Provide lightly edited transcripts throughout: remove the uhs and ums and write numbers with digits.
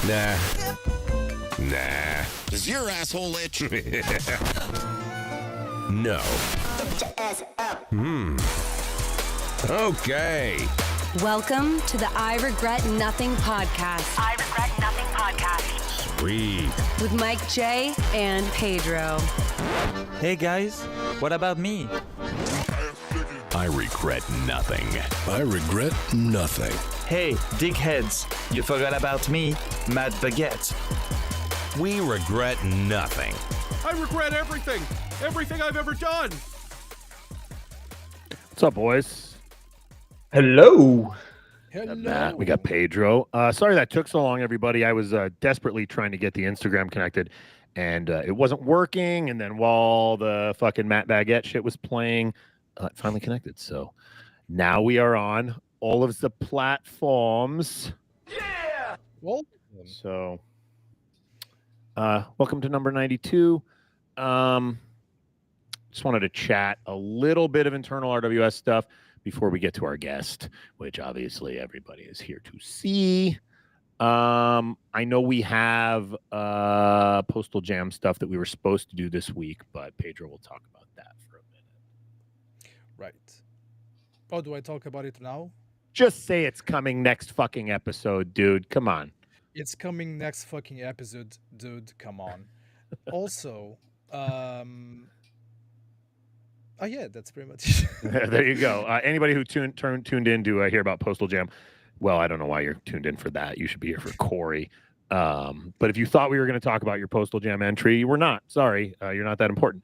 Nah. Nah. Does your asshole itch? No. Okay. Welcome to the I Regret Nothing podcast. I Regret Nothing podcast. Sweet. With Mike J and Pedro. Hey guys, what about me? I regret nothing. I regret nothing. Hey, dickheads, you forgot about me, Matt Baguette. We regret nothing. I regret everything. Everything I've ever done. What's up, boys? Hello. Hello. Matt, we got Pedro. Sorry that took so long, everybody. I was desperately trying to get the Instagram connected, and it wasn't working. And then while the fucking Matt Baguette shit was playing, it finally connected. So now we are on all of the platforms. Yeah. Well, So, welcome to number 92. Just wanted to chat a little bit of internal RWS stuff before we get to our guest, which obviously everybody is here to see. I know we have Postal Jam stuff that we were supposed to do this week, but Pedro will talk about that for a minute. right. Oh, do I talk about it now? Just say it's coming next fucking episode, dude. Come on. It's coming next fucking episode, dude. Come on. Also, oh yeah, that's pretty much it. There you go. Anybody who tuned in to hear about Postal Jam, well, I don't know why you're tuned in for that. You should be here for Corey. But if you thought we were going to talk about your Postal Jam entry, we're not. Sorry, you're not that important.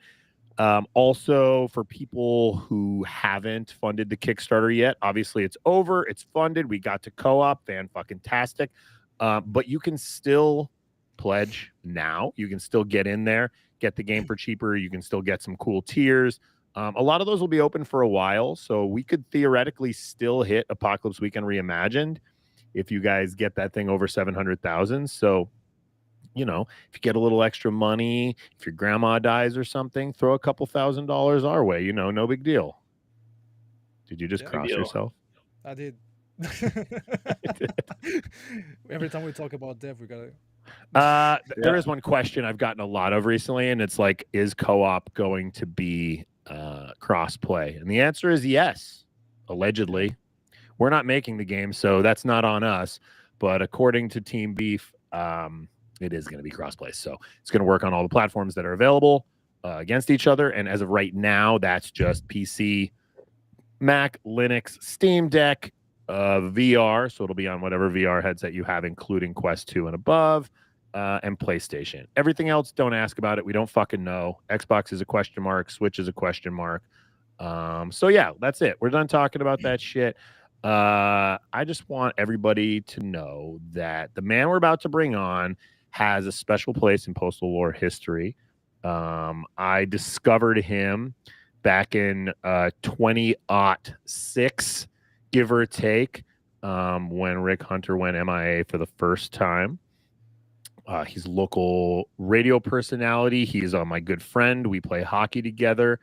Also, for people who haven't funded the Kickstarter yet, obviously it's over. It's funded. We got to co-op. Fan-fucking-tastic. But you can still pledge now. You can still get in there, get the game for cheaper. You can still get some cool tiers. A lot of those will be open for a while, so we could theoretically still hit Apocalypse Weekend Reimagined if you guys get that thing over 700,000. So, you know, if you get a little extra money, if your grandma dies or something, throw a couple $1,000s our way. You know, no big deal. Did you just cross yourself? I did. Every time we talk about dev, we gotta. There is one question I've gotten a lot of recently, and it's like, is co-op going to be cross-play? And the answer is yes, allegedly. We're not making the game, so that's not on us. But according to Team Beef, it is going to be cross-play. So it's going to work on all the platforms that are available against each other. And as of right now, that's just PC, Mac, Linux, Steam Deck, VR. So it'll be on whatever VR headset you have, including Quest 2 and above, and PlayStation. Everything else, don't ask about it. We don't fucking know. Xbox is a question mark. Switch is a question mark. So yeah, that's it. We're done talking about that shit. I just want everybody to know that the man we're about to bring on has a special place in postal lore history. I discovered him back in 2006, give or take, when Rick Hunter went MIA for the first time. He's a local radio personality. He's my good friend. We play hockey together.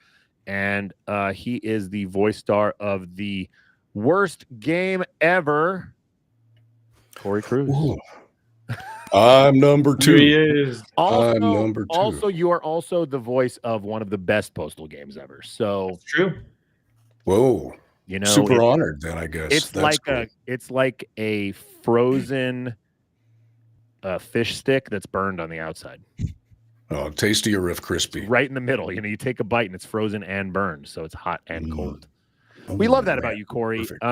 And he is the voice star of the worst game ever, Corey Cruz. Ooh. I'm number two. He is. Also, I'm number two. Also, you are also the voice of one of the best postal games ever. So It's true. Whoa. you know, Super honored then, I guess. it's That's cool. it's like a frozen fish stick that's burned on the outside, Oh, tasty or if crispy. right in the middle. You know, you take a bite and it's frozen and burned, so it's hot and cold. Oh, We love that man. about you, Corey. Perfect.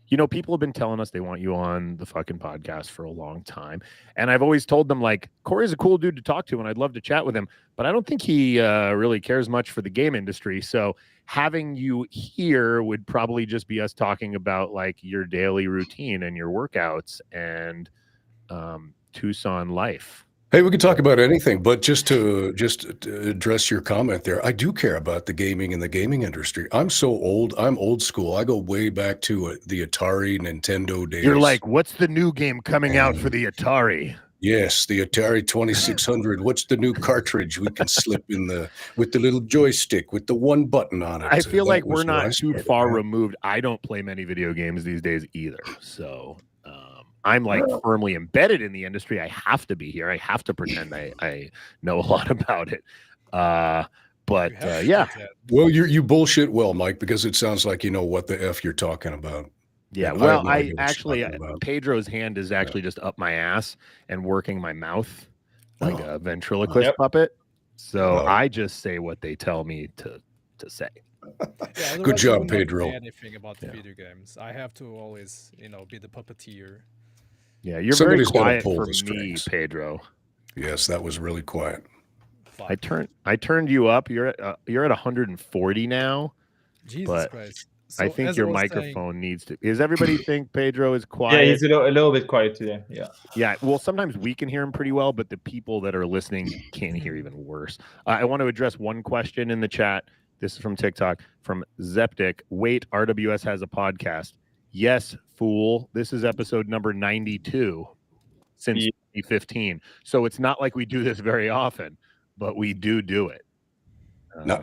You know, people have been telling us they want you on the fucking podcast for a long time. And I've always told them, like, Corey's a cool dude to talk to, and I'd love to chat with him. But I don't think he really cares much for the game industry. So having you here would probably just be us talking about, like, your daily routine and your workouts and Tucson life. Hey, we can talk about anything, but just to address your comment there, I do care about the gaming and the gaming industry. I'm so old. I'm old school. I go way back to the Atari, Nintendo days. You're like, what's the new game coming out for the Atari? Yes, the Atari 2600. What's the new cartridge we can slip in with the little joystick with the one button on it? I feel That like was we're what I not too started far with. removed. I don't play many video games these days either. So I'm like firmly embedded in the industry. I have to be here. I have to pretend I know a lot about it. But You have to yeah, pretend. Well, you bullshit well, Mike, because it sounds like you know what the F you're talking about. yeah. And Well, have no I idea what you're actually talking about. Pedro's hand is actually just up my ass and working my mouth like Oh. a ventriloquist Yep. puppet. So Oh. I just say what they tell me to say. Yeah, otherwise Good I job, would not Pedro. say anything about the Yeah. video games. I have to always, be the puppeteer. Yeah, you're Somebody's gotta very quiet pull for the me, strings. Pedro. Yes, that was really quiet. Fuck. I turned you up. You're at 140 now. Jesus but Christ. I So, think as your was saying, microphone needs to. Is everybody think Pedro is Yeah, quiet? he's a little bit quiet today. Yeah. Yeah. Well, sometimes we can hear him pretty well, but the people that are listening can't hear even worse. I want to address one question in the chat. This is from TikTok from Zeptic. Wait, RWS has a podcast. Yes, fool. This is episode number 92 since Yeah. 2015. So it's not like we do this very often, but we do it.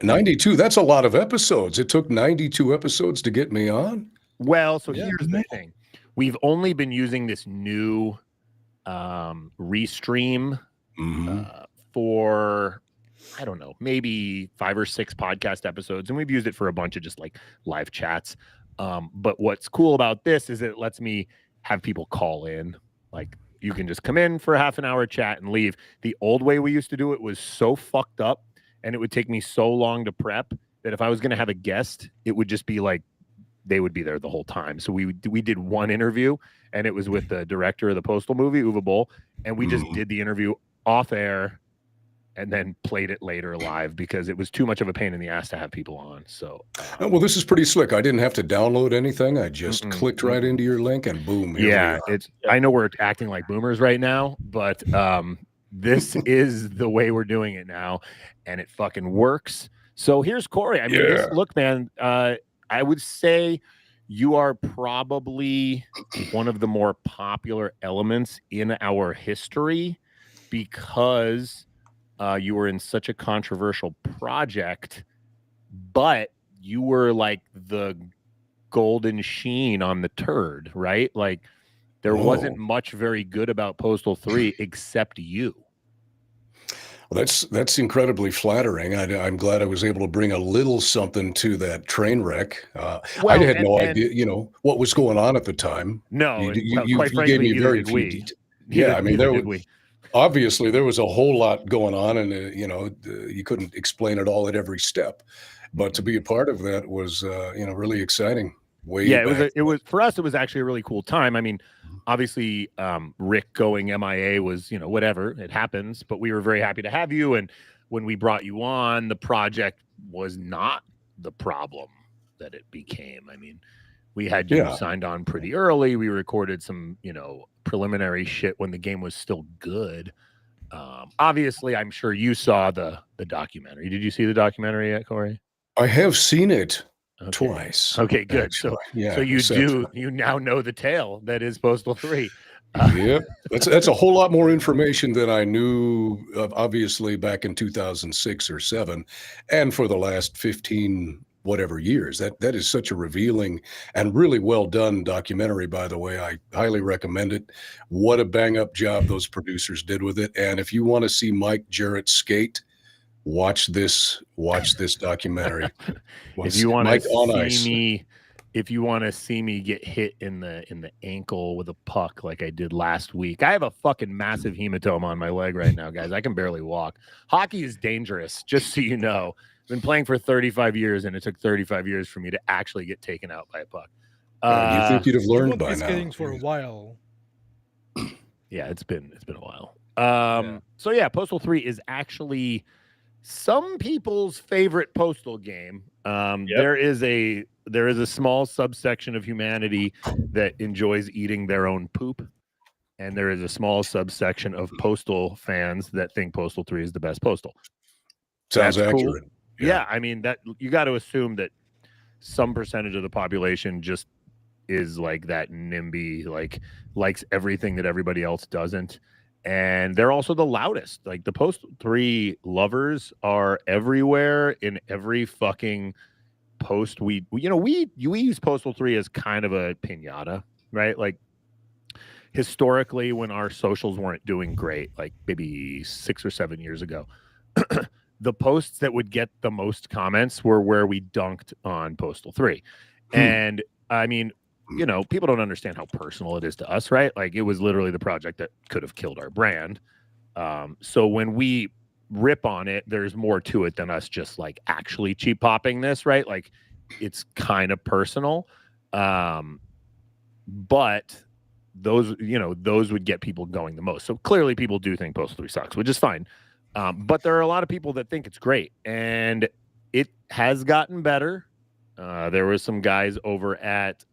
92, that's a lot of episodes. It took 92 episodes to get me on. Well, so Yeah. here's the thing. We've only been using this new restream for, I don't know, maybe 5 or 6 podcast episodes. And we've used it for a bunch of just like live chats. But what's cool about this is it lets me have people call in. Like you can just come in for a half an hour chat and leave. The old way we used to do it was so fucked up and it would take me so long to prep that if I was going to have a guest, it would just be like, they would be there the whole time. So we did one interview and it was with the director of the Postal movie, Uwe Boll. And we just did the interview off air and then played it later live because it was too much of a pain in the ass to have people on. So, Oh, well, this is pretty slick. I didn't have to download anything. I just clicked right into your link and boom. Here yeah, we are. I know we're acting like boomers right now, but this is the way we're doing it now and it fucking works. So here's Corey. I mean, look, man, I would say you are probably one of the more popular elements in our history because you were in such a controversial project, but you were like the golden sheen on the turd, right? Like there wasn't much very good about Postal 3 except you. Well, that's incredibly flattering. I'm glad I was able to bring a little something to that train wreck. I had no idea, what was going on at the time. No, you quite frankly, gave me neither very did few we. details. Yeah, I mean, obviously there was a whole lot going on, and you couldn't explain it all at every step. But to be a part of that was, really exciting. It was for us. It was actually a really cool time. I mean, obviously, Rick going MIA was, whatever, it happens. But we were very happy to have you. And when we brought you on, the project was not the problem that it became. I mean, we had you signed on pretty early. We recorded some, preliminary shit when the game was still good. Obviously, I'm sure you saw the documentary. Did you see the documentary yet, Corey? I have seen it. Twice. Okay, good. Actually. So you now know the tale that is Postal 3. Yeah, that's a whole lot more information than I knew obviously back in 2006 or 7 and for the last 15 whatever years. That is such a revealing and really well done documentary, by the way. I highly recommend it. What a bang up job those producers did with it. And if you want to see Mike Jarrett skate, watch this documentary. If you want to see me get hit in the ankle with a puck like I did last week, I have a fucking massive hematoma on my leg right now, guys. I can barely walk. Hockey is dangerous, just so you know. I've been playing for 35 years, and it took 35 years for me to actually get taken out by a puck. You think you'd have learned by now? Skating for a while. Yeah, it's been a while. So yeah, Postal 3 is actually some people's favorite Postal game. There is a small subsection of humanity that enjoys eating their own poop, and there is a small subsection of Postal fans that think Postal 3 is the best Postal. Sounds That's accurate. Cool. Yeah, I mean that you got to assume that some percentage of the population just is like that NIMBY, like likes everything that everybody else doesn't. And they're also the loudest. Like the Postal 3 lovers are everywhere in every fucking post. We use Postal 3 as kind of a piñata, right? Like historically, when our socials weren't doing great, like maybe 6 or 7 years ago, the posts that would get the most comments were where we dunked on Postal 3. And I mean, you know, people don't understand how personal it is to us, right? Like, it was literally the project that could have killed our brand. So when we rip on it, there's more to it than us just like actually cheap popping this, right? Like, it's kind of personal. But those, you know, those would get people going the most. So clearly people do think Postal 3 sucks, which is fine. But there are a lot of people that think it's great, and it has gotten better. There were some guys over at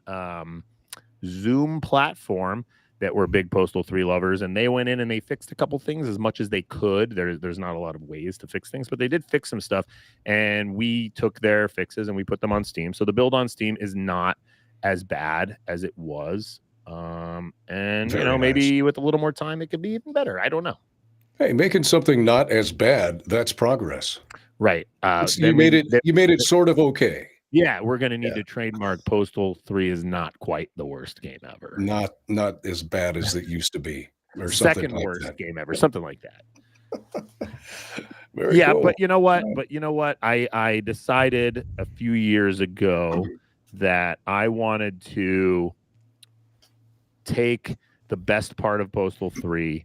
Zoom platform that were big Postal 3 lovers, and they went in and they fixed a couple things as much as they could. There's not a lot of ways to fix things, but they did fix some stuff, and we took their fixes and we put them on Steam. So the build on Steam is not as bad as it was. And Very you know, nice. maybe with a little more time, it could be even better. I don't know. Hey, making something not as bad, that's progress. Right. You made it sort of okay. Yeah, we're going to need to trademark Postal 3 is not quite the worst game ever. Not as bad as it used to be, or Second something like worst that. game ever, something like that. Very Yeah, cool. but you know what? I decided a few years ago that I wanted to take the best part of Postal 3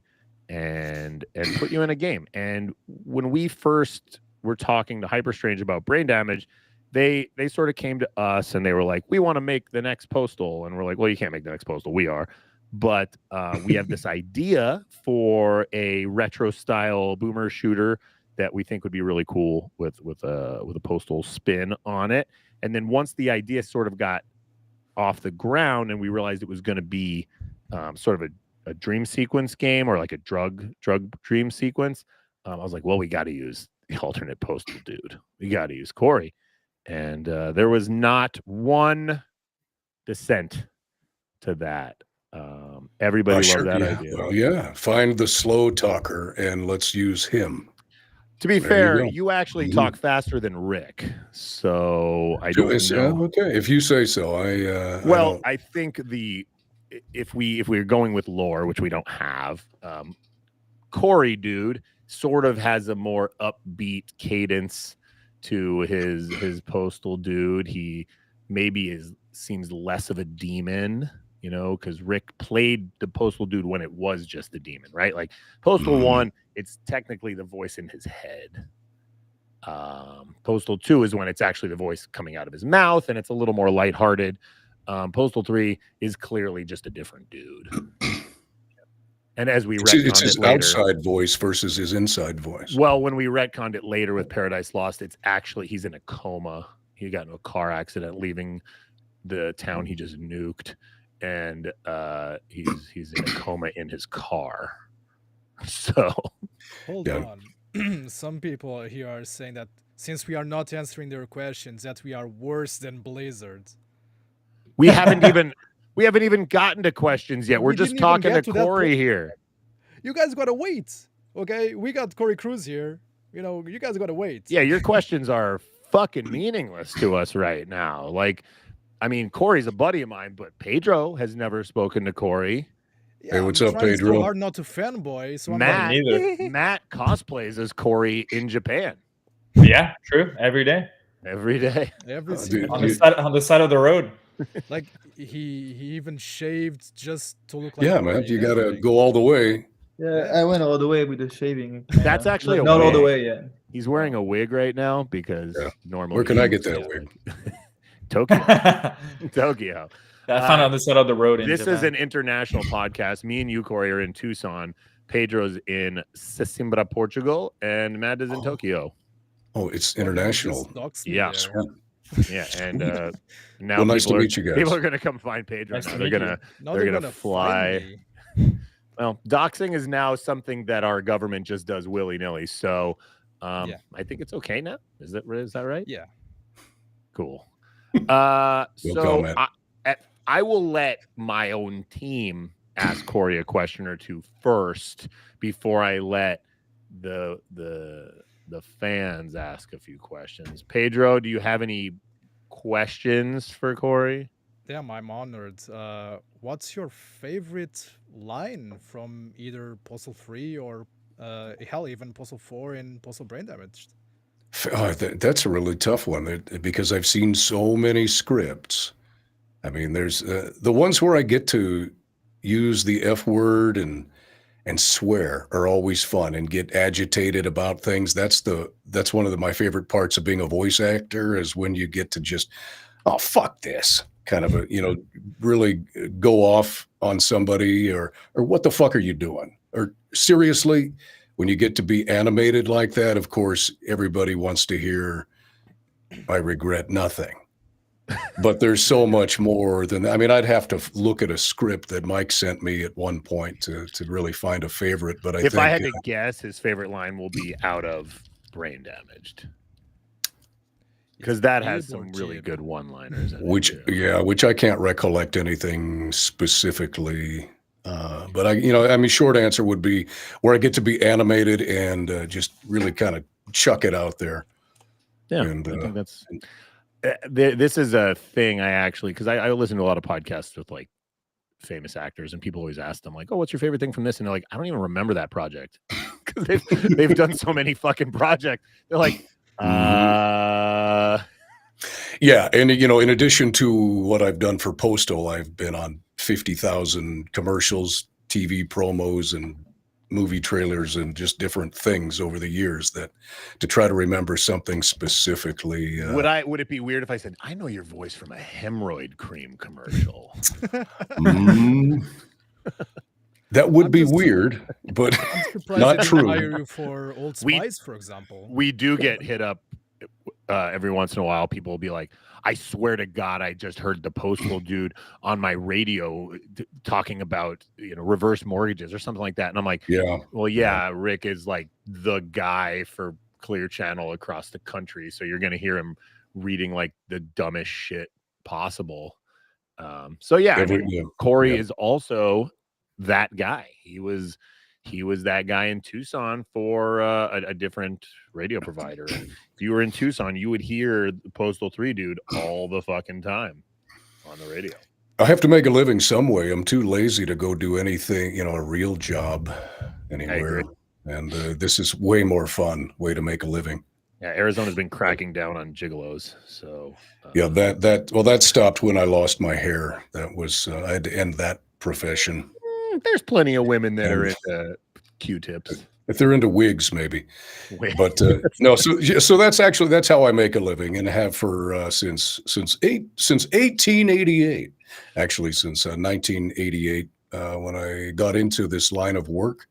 and put you in a game. And when we first were talking to Hyperstrange about brain damage, they sort of came to us and they were like, we want to make the next Postal. And we're like, well, you can't make the next Postal. We are. But we have this idea for a retro style boomer shooter that we think would be really cool with a Postal spin on it. And then once the idea sort of got off the ground and we realized it was going to be sort of a dream sequence game, or like a drug dream sequence, I was like, well, we got to use the alternate Postal dude. We got to use Corey. And there was not one dissent to that. Everybody loved that idea. Well, yeah. Find the slow talker and let's use him. To be There fair, you go. you actually talk faster than Rick, so I don't know. Okay, if you say so. I think if we're going with lore, which we don't have, Corey dude sort of has a more upbeat cadence to his Postal dude. He maybe seems less of a demon, you know, because Rick played the Postal dude when it was just the demon, right? Like Postal 1, it's technically the voice in his head. Postal 2 is when it's actually the voice coming out of his mouth, and it's a little more lighthearted. Postal 3 is clearly just a different dude. And as we retconned it's his it later, outside voice versus his inside voice. well, when we retconned it later with Paradise Lost, it's actually he's in a coma. He got in a car accident leaving the town he just nuked, and he's in a coma in his car. So Hold on. Some people here are saying that since we are not answering their questions, that we are worse than Blizzard. we haven't even gotten to questions yet. We're We just didn't even talking to get to that Corey point. here. You guys gotta wait. Okay, we got Corey Cruz here. You know, you guys gotta wait. Yeah, your questions are fucking meaningless to us right now. Like, I mean, Corey's a buddy of mine, but Pedro has never spoken to Corey. Hey, what's I'm up, trying Pedro? So hard not to fanboy. So Matt, I'm like, Matt cosplays as Corey in Japan Yeah, true. Every day every day. every dude, single on day. the side of the road. Like he even shaved just to look like Yeah, Corey man, and you got to everything. go all the way. Yeah, I went all the way with the shaving. That's actually not all the wig. way yet. He's wearing a wig right now because normally. Where can I he's, get that wig? Tokyo. I Tokyo. found on the side of the road. In This is Japan. an international podcast. Me and you, Corey, are in Tucson. Pedro's in Sesimbra, Portugal, and Matt is in Tokyo. Oh, it's Fucking international. just doxed me Yeah. there. Yeah, and now Well, nice to people meet you guys. People are going to come find Pedro Nice now. to They're meet gonna Now they're they're gonna gonna fly. find me. Well, doxing is now something that our government just does willy nilly. So, Yeah. I think it's okay now. Is that right? Yeah. Cool. No So comment. I will let my own team ask Corey a question or two first before I let the fans ask a few questions. Pedro, do you have any questions for Corey? Damn, I'm honored. what's your favorite line from either Postal 3 or hell, even Postal 4 and Postal Brain Damaged? That's a really tough one because I've seen so many scripts. I mean, there's the ones where I get to use the F word and swear are always fun and get agitated about things. That's one of my favorite parts of being a voice actor is when you get to just, oh, fuck this kind of really go off on somebody or what the fuck are you doing? Or seriously, when you get to be animated like that, of course, everybody wants to hear, I regret nothing. But there's so much more than that. I mean, I'd have to look at a script that Mike sent me at one point to really find a favorite. But if I had to guess, his favorite line will be out of Brain Damaged. Because that has some really good one-liners in it. Which I can't recollect anything specifically. But I mean, short answer would be where I get to be animated and just really kind of chuck it out there. Yeah, and, I think that's. This is a thing I actually, because I listen to a lot of podcasts with like famous actors, and people always ask them like, "Oh, what's your favorite thing from this?" And they're like, "I don't even remember that project," because they've done so many fucking projects. They're like, Yeah, and in addition to what I've done for Postal, I've been on 50,000 commercials, TV promos, and movie trailers, and just different things over the years that to try to remember something specifically. Would it be weird if I said, "I know your voice from a hemorrhoid cream commercial"? That would be weird, but not true. Hire you for Old Spice, for example. We do get hit up every once in a while. People will be like, "I swear to God, I just heard the Postal dude on my radio talking about reverse mortgages or something like that." And I'm like, "Yeah, well, yeah, Rick is like the guy for Clear Channel across the country, so you're gonna hear him reading like the dumbest shit possible." So yeah, I mean, Corey is also that guy. He was that guy in Tucson for a different radio provider. And if you were in Tucson, you would hear the Postal 3 dude all the fucking time on the radio. I have to make a living some way. I'm too lazy to go do anything, a real job anywhere. And this is way more fun way to make a living. Yeah, Arizona's been cracking down on gigolos. So yeah, that stopped when I lost my hair. That was I had to end that profession. There's plenty of women that are into Q-tips. If they're into wigs, maybe. But no. So that's how I make a living and have for since 1888. Actually, since 1988, when I got into this line of work,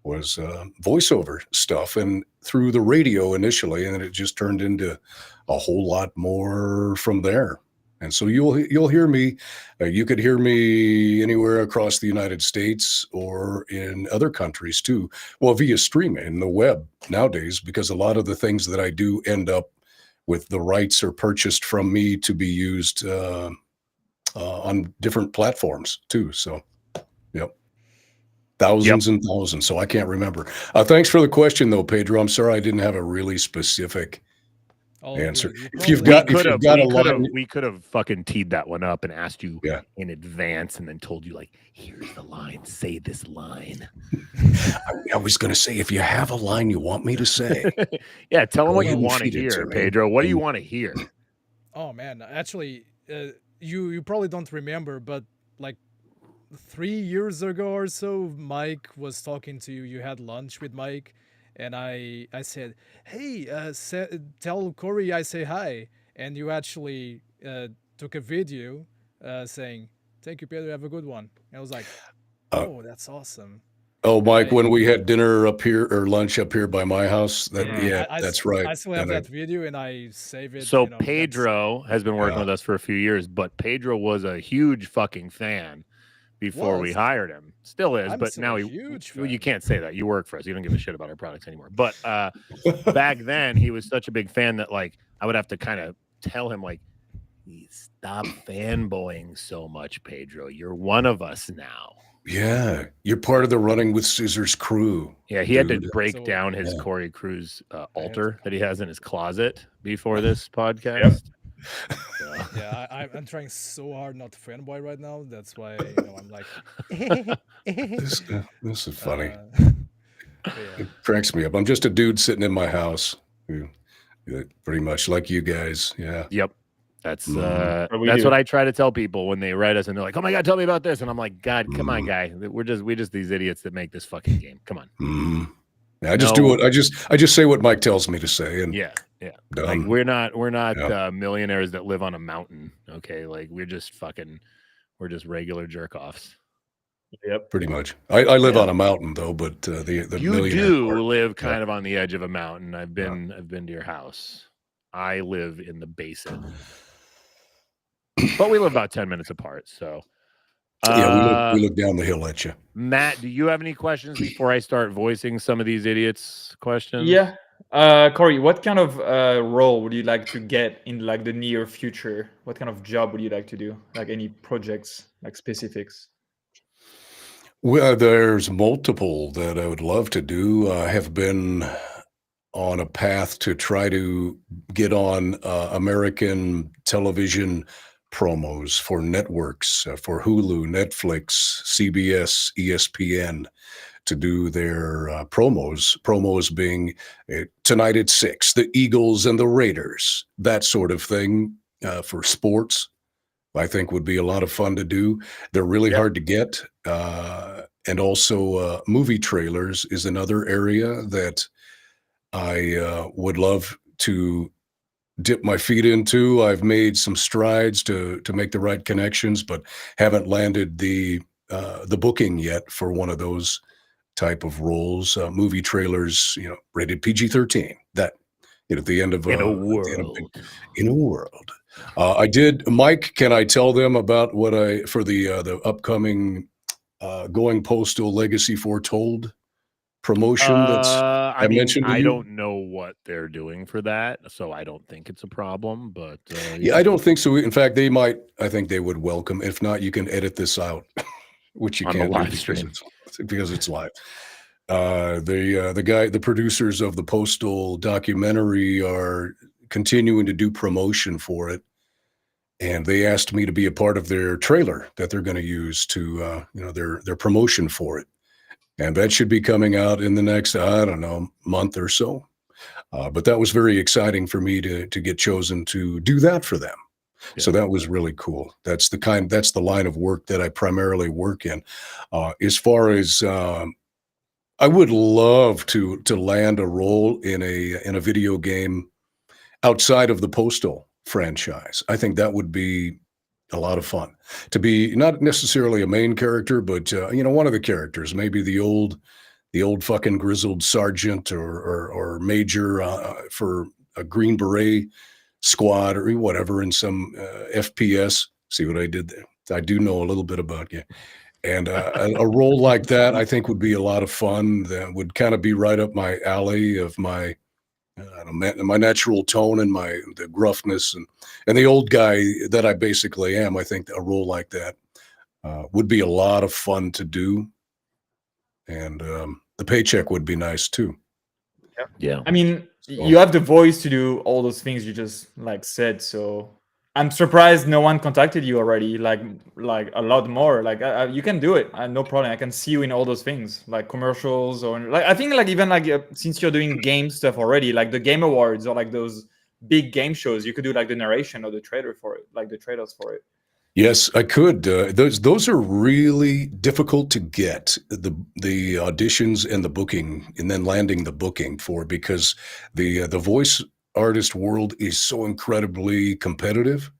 was voiceover stuff, and through the radio initially, and then it just turned into a whole lot more from there. And so you'll hear me. You could hear me anywhere across the United States or in other countries too. Well, via streaming and the web nowadays, because a lot of the things that I do end up with the rights are purchased from me to be used on different platforms too. So, yep. Thousands and thousands. So I can't remember. Thanks for the question though, Pedro. I'm sorry I didn't have a really specific answer. We could have fucking teed that one up and asked you in advance and then told you like, here's the line, say this line. I was going to say, if you have a line you want me to say. Yeah, tell them what you want to hear, Pedro. What do you want to hear? Oh man, actually, you probably don't remember, but like 3 years ago or so, Mike was talking to you. You had lunch with Mike. And I said, hey, tell Corey I say hi. And you actually took a video saying, thank you, Pedro, have a good one. And I was like, oh, that's awesome. Oh, Mike, when we had dinner up here or lunch up here by my house, that's right. I still have that video and I save it. So Pedro has been working with us for a few years, but Pedro was a huge fucking fan before we hired him. Still is, but now you can't say that. You work for us. You don't give a shit about our products anymore. But back then he was such a big fan that like I would have to kind of tell him like, stop fanboying so much, Pedro. You're one of us now. Yeah, you're part of the Running with Scissors crew. Yeah, he had to break down his Corey Cruz altar that he has in his closet before this podcast. Yeah, I'm trying so hard not to fanboy right now. That's why I'm like, This is funny. Yeah. It cracks me up. I'm just a dude sitting in my house, pretty much like you guys. Yeah. Yep. That's Mhm. What we that's do. what I try to tell people when they write us and they're like, "Oh my god, tell me about this." And I'm like, "God, come on, guy. We're just these idiots that make this fucking game. Come on." Mhm. Yeah, I just do it. I just say what Mike tells me to say, and Yeah. Like done. we're not Yeah. millionaires that live on a mountain. Okay, like we're just regular jerk offs. Yep. Pretty much. I live Yeah. on a mountain though, but the You millionaire do part, live yeah. kind of on the edge of a mountain. I've been to your house. I live in the basin. But we live about 10 minutes apart, so Yeah, we look down the hill at you. Matt, do you have any questions before I start voicing some of these idiots' questions? Yeah. Corey, what kind of role would you like to get in like the near future? What kind of job would you like to do? Like any projects, like specifics? Well, there's multiple that I would love to do. I have been on a path to try to get on American television promos for networks, for Hulu, Netflix, CBS, ESPN, to do their promos. Promos being tonight at 6, the Eagles and the Raiders, that sort of thing for sports. I think would be a lot of fun to do. They're really hard to get. And also movie trailers is another area that I would love to dip my feet into. I've made some strides to make the right connections, but haven't landed the booking yet for one of those type of roles. Movie trailers, rated PG-13. That at the end of In a at the end of world. in a world. I did, Mike. Can I tell them about what for the upcoming Going Postal Legacy Foretold promotion that's I I mean, mentioned to I you? don't know what they're doing for that, so I don't think it's a problem, but Yeah, I don't think so. In fact, they might. I think they would welcome. If not, you can edit this out, which you On the can't do live because stream. it's live. The producers of the Postal documentary are continuing to do promotion for it, and they asked me to be a part of their trailer that they're going to use to their promotion for it, and that should be coming out in the next, I don't know, month or so. But that was very exciting for me to get chosen to do that for them. So that was really cool. That's the line of work that I primarily work in. As far as I would love to land a role in a video game outside of the Postal franchise. I think that would be a lot of fun to be not necessarily a main character, but one of the characters, maybe the old fucking grizzled sergeant or major for a Green Beret squad or whatever in some FPS. See what I did there? I do know a little bit about you. And a role like that, I think, would be a lot of fun. That would kind of be right up my alley of my my natural tone and the gruffness and the old guy that I basically am. I think a role like that would be a lot of fun to do, and the paycheck would be nice too. Yeah. I mean, you have the voice to do all those things you just like said. So I'm surprised no one contacted you already. Like a lot more. Like you can do it. No problem. I can see you in all those things, like commercials or like I think like even like since you're doing game stuff already, like the Game Awards or like those big game shows, you could do like the narration or the trailer for it, like the trailers for it. Yes, I could. Those are really difficult to get the auditions and the booking, and then landing the booking for because the voice artist world is so incredibly competitive.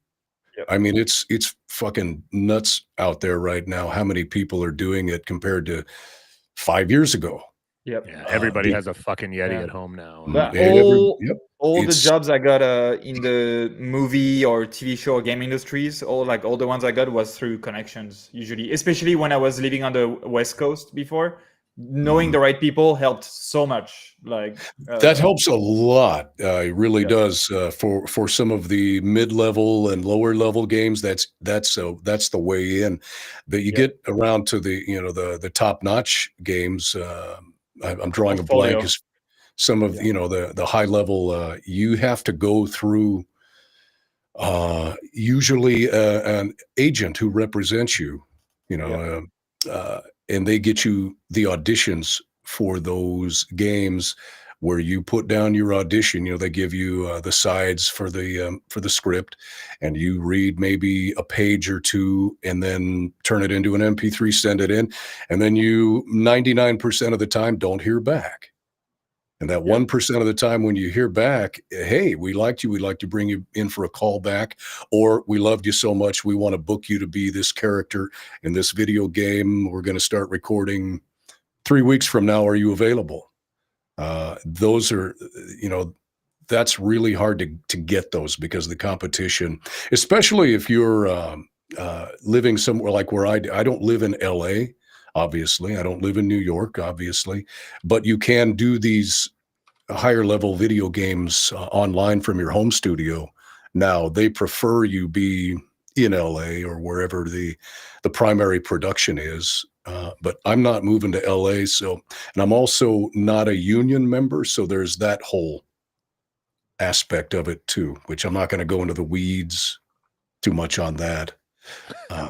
Yep. I mean, it's fucking nuts out there right now. How many people are doing it compared to 5 years ago? Yep. Yeah, everybody the- has a fucking Yeti Yeah. at home now. But and all the it's- jobs I got in the movie or TV show or game industries, all the ones I got was through connections usually, especially when I was living on the West Coast before. Knowing the right people helped so much. Like that helps a lot. It really Yeah. does for some of the mid-level and lower-level games. That's the way in that you Yeah. get around to the top-notch games. I'm drawing a Portfolio. blank. As some of the high level. You have to go through usually an agent who represents you, you know, and they get you the auditions for those games where you put down your audition. You know, they give you the sides for the script, and you read maybe a page or two, and then turn it into an MP3, send it in, and then you 99% of the time don't hear back. And that 1% of the time when you hear back, hey, we liked you, we'd like to bring you in for a call back, or we loved you so much, we want to book you to be this character in this video game. We're going to start recording 3 weeks from now. Are you available? Those are, you know, that's really hard to get those because of the competition, especially if you're living somewhere like where I don't live in LA. Obviously, I don't live in New York, obviously, but you can do these higher level video games online from your home studio. Now they prefer you be in LA or wherever the primary production is. But I'm not moving to LA, so, and I'm also not a union member, so there's that whole aspect of it too, which I'm not going to go into the weeds too much on that.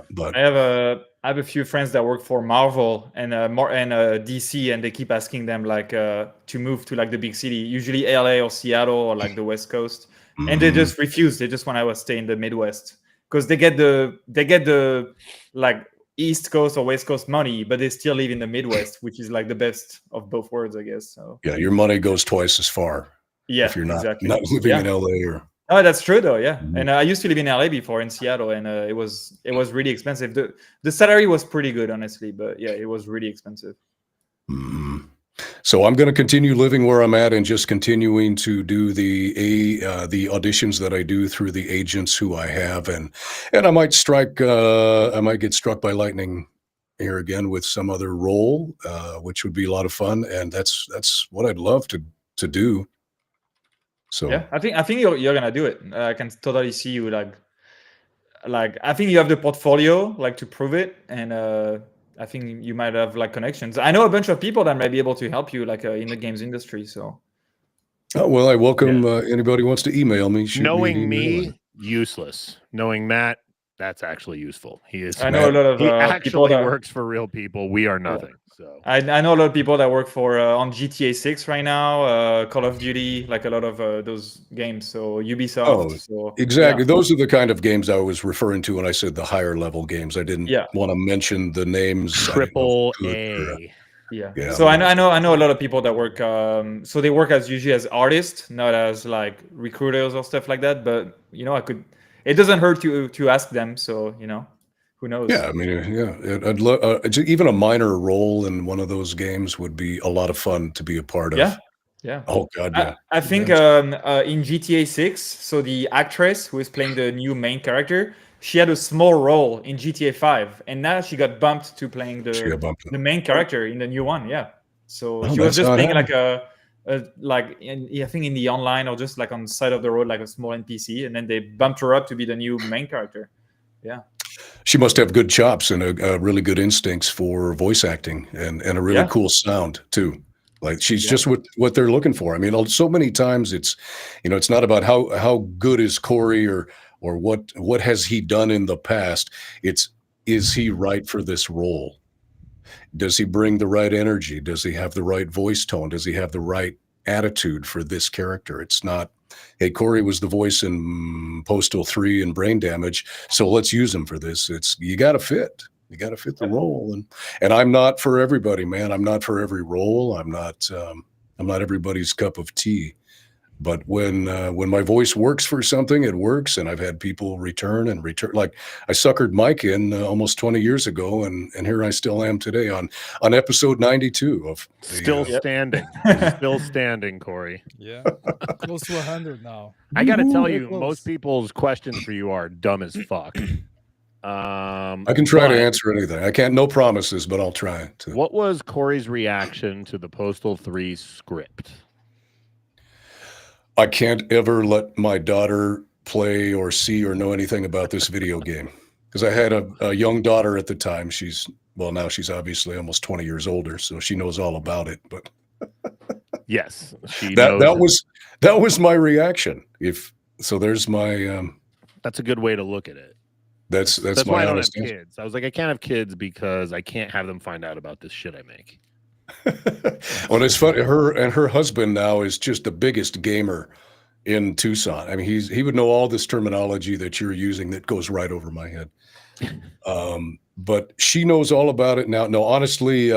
But I have a few friends that work for Marvel and DC, and they keep asking them like to move to like the big city, usually LA or Seattle or like the West Coast, and they just refuse. They just want to stay in the Midwest because they get the like East Coast or West Coast money, but they still live in the Midwest, which is like the best of both worlds, I guess. So yeah, your money goes twice as far. Yeah, if you're not exactly. not living in LA or. Oh, that's true though. Yeah, and I used to live in LA before, in Seattle, and it was really expensive. The salary was pretty good, honestly, but yeah, it was really expensive. So I'm going to continue living where I'm at and just continuing to do the auditions that I do through the agents who I have, and I might get struck by lightning here again with some other role, which would be a lot of fun, and that's what I'd love to do. So yeah, I think you're gonna do it. I can totally see you like I think you have the portfolio like to prove it, and I think you might have like connections. I know a bunch of people that might be able to help you like in the games industry. So well, I welcome anybody who wants to email me. Knowing me, useless. Knowing Matt, that's actually useful. He is. I know a lot of he people actually that works for real people. We are nothing. So I know a lot of people that work for on GTA 6 right now, Call of Duty, like a lot of those games. So Ubisoft. Oh, so exactly. yeah. Those are the kind of games I was referring to when I said the higher level games. I didn't want to mention the names. Triple A. Yeah. So I know a lot of people that work. So they work as usually as artists, not as like recruiters or stuff like that. But you know, it doesn't hurt to ask them. So you know, who knows? Yeah, I mean, I'd love even a minor role in one of those games would be a lot of fun to be a part of. Yeah. Oh God, yeah. I think in GTA 6, so the actress who is playing the new main character, she had a small role in GTA 5, and now she got bumped to playing the main character in the new one. Yeah. So she was just playing like I think in the online or just like on the side of the road, like a small NPC, and then they bumped her up to be the new main character. Yeah. She must have good chops and a really good instincts for voice acting and a really cool sound too. Like she's just what they're looking for. I mean, so many times it's, you know, it's not about how good is Corey or what has he done in the past. It's, is he right for this role? Does he bring the right energy? Does he have the right voice tone? Does he have the right attitude for this character? It's not, hey, Corey was the voice in Postal 3 and Brain Damage, so let's use him for this. It's, you got to fit. You got to fit the role, and I'm not for everybody, man. I'm not for every role. I'm not everybody's cup of tea. But when my voice works for something, it works, and I've had people return. Like I suckered Mike in almost 20 years ago, and here I still am today on episode 92 of still standing, still standing, Corey. Yeah, close to 100 now. I got to tell you, most people's questions for you are dumb as fuck. I can try to answer anything. I can't, no promises, but I'll try to. What was Corey's reaction to the Postal 3 script? I can't ever let my daughter play or see or know anything about this video game because I had a young daughter at the time. Now she's obviously almost 20 years older, so she knows all about it. But yes, she that was my reaction. There's my That's a good way to look at it. That's That's my why I don't have honest answer. kids. I was like, I can't have kids because I can't have them find out about this shit I make. Well, it's funny. Her husband now is just the biggest gamer in Tucson. I mean, he would know all this terminology that you're using that goes right over my head. But she knows all about it now. No, honestly,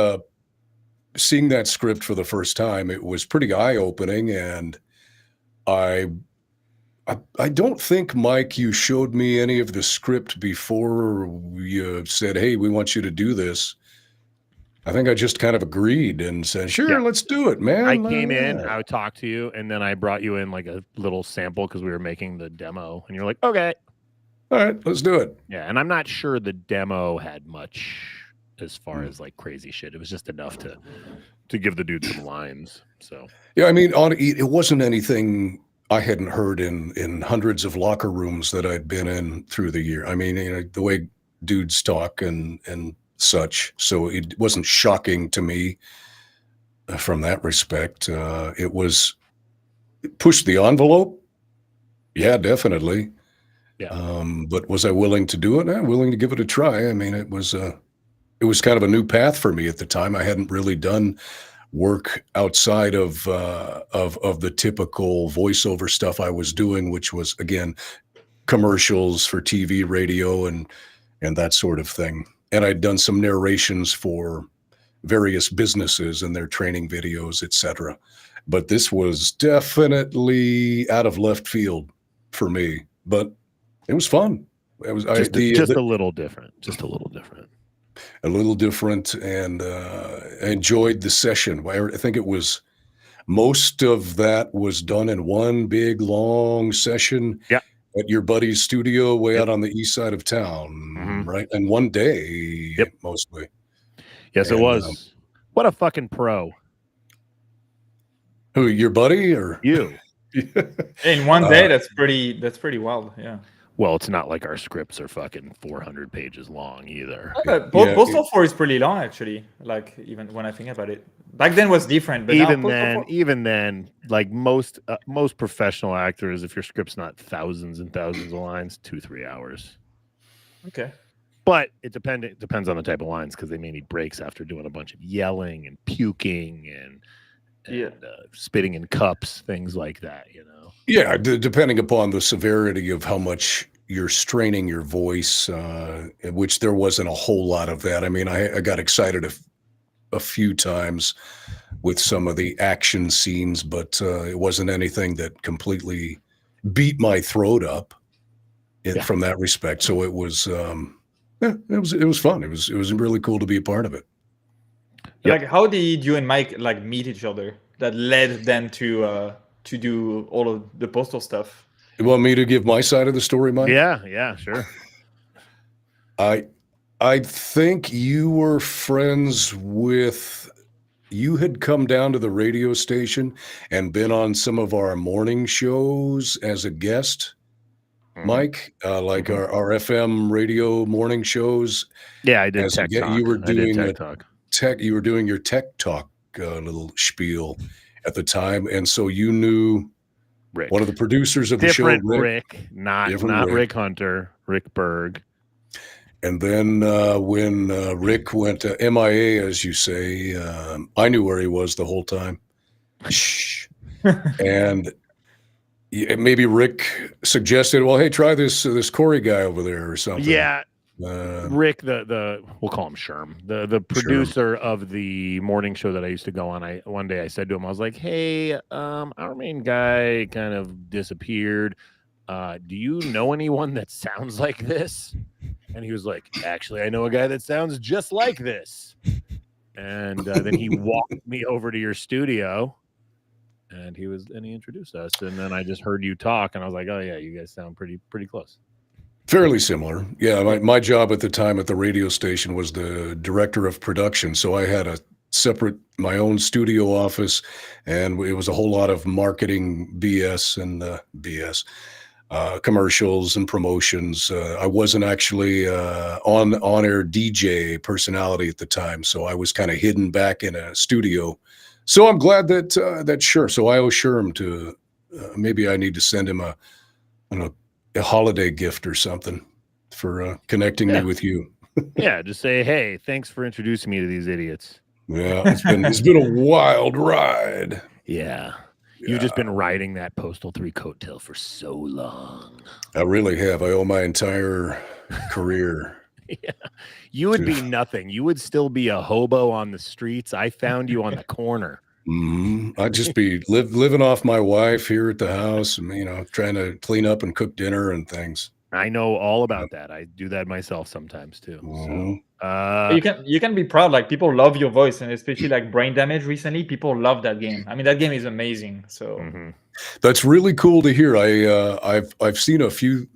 seeing that script for the first time, it was pretty eye-opening, and I don't think, Mike, you showed me any of the script before you said, "Hey, we want you to do this." I think I just kind of agreed and said, "Sure, Yeah. let's do it, man." I came in, Yeah. I talked to you, and then I brought you in like a little sample because we were making the demo, and you're like, okay. All right, let's do it. Yeah, and I'm not sure the demo had much as far as like crazy shit. It was just enough to give the dude some lines. So Yeah, I mean, it wasn't anything I hadn't heard in hundreds of locker rooms that I'd been in through the year. I mean, the way dudes talk and such. So it wasn't shocking to me from that respect. It pushed the envelope. Yeah, definitely. yeah, But was I willing to do it? Willing to give it a try. I mean, it was kind of a new path for me at the time. I hadn't really done work outside of the typical voiceover stuff I was doing, which was, again, commercials for TV, radio, and that sort of thing. And I'd done some narrations for various businesses and their training videos, etc. But this was definitely out of left field for me. But it was fun. It was just a little different. Just a little different. A little different, and I enjoyed the session. I think it was most of that was done in one big long session. Yeah. At your buddy's studio way out on the east side of town, right? And one day, mostly. Yes, it was. What a fucking pro. Who, your buddy or you? In one day, that's pretty wild. Yeah. Well, it's not like our scripts are fucking 400 pages long either. Postal 4 is pretty long, actually. Like, even when I think about it, back then was different. But even then, like most professional actors, if your script's not thousands and thousands of lines, 2-3 hours. Okay. But it depends on the type of lines, because they may need breaks after doing a bunch of yelling and puking and spitting in cups, things like that, you know. Yeah, depending upon the severity of how much you're straining your voice, which there wasn't a whole lot of that. I mean, I got excited a few times with some of the action scenes, but it wasn't anything that completely beat my throat up from that respect. So it was, it was fun. It was really cool to be a part of it. Like, how did you and Mike like meet each other? That led them to do all of the Postal stuff. You want me to give my side of the story, Mike? Yeah, sure. I think you were friends with. You had come down to the radio station and been on some of our morning shows as a guest, Mike, like our FM radio morning shows. Yeah, I did Tech Talk. You were doing Tech Talk. You were doing your Tech Talk little spiel at the time, and so you knew Rick, one of the producers of the show, Rick, not Rick Hunter, Rick Berg. And then when Rick went MIA, as you say, I knew where he was the whole time. And maybe Rick suggested, well, hey, try this Corey guy over there or something. Yeah. Rick, we'll call him Sherm, the producer of the morning show that I used to go on. One day I said to him, I was like, hey, our main guy kind of disappeared. Do you know anyone that sounds like this? And he was like, actually, I know a guy that sounds just like this. And then he walked me over to your studio, and he introduced us. And then I just heard you talk, and I was like, oh yeah, you guys sound pretty close. Fairly similar. Yeah, my job at the time at the radio station was the director of production. So I had a separate, my own studio office, and it was a whole lot of marketing BS and commercials and promotions. I wasn't actually on-air DJ personality at the time, so I was kind of hidden back in a studio. So I'm glad that So I owe Sherm to. Maybe I need to send him a holiday gift or something for connecting me with you. Yeah, just say, hey, thanks for introducing me to these idiots. Yeah, it's been a wild ride. Yeah. You've just been riding that Postal 3 coattail for so long. I really have. I owe my entire career. Yeah. You would be nothing. You would still be a hobo on the streets. I found you on the corner. I'd just be living off my wife here at the house and, trying to clean up and cook dinner and things. I know all about that. I do that myself sometimes too. So, you can be proud. Like, people love your voice, and especially like Brain Damage recently, people love that game. I mean, that game is amazing. So that's really cool to hear. I've seen a few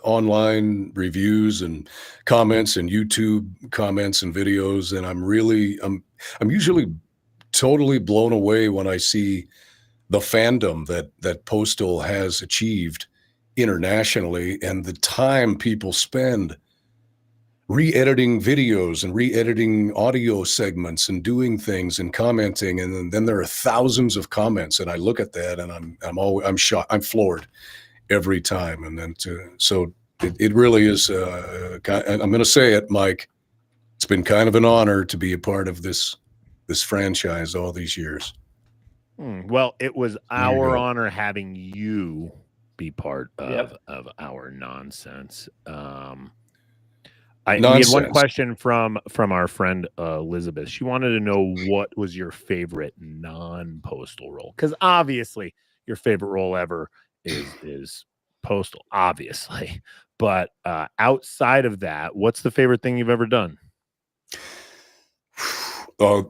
online reviews and comments and YouTube comments and videos, and I'm usually totally blown away when I see the fandom that Postal has achieved internationally, and the time people spend re-editing videos and re-editing audio segments and doing things and commenting, and then there are thousands of comments, and I look at that and I'm shocked. I'm floored every time. And then so it really is. I'm going to say it, Mike. It's been kind of an honor to be a part of this franchise all these years. Well, it was our honor having you be part of our nonsense. We had one question from our friend Elizabeth. She wanted to know what was your favorite non-Postal role, because obviously your favorite role ever is Postal, obviously. But outside of that, what's the favorite thing you've ever done? The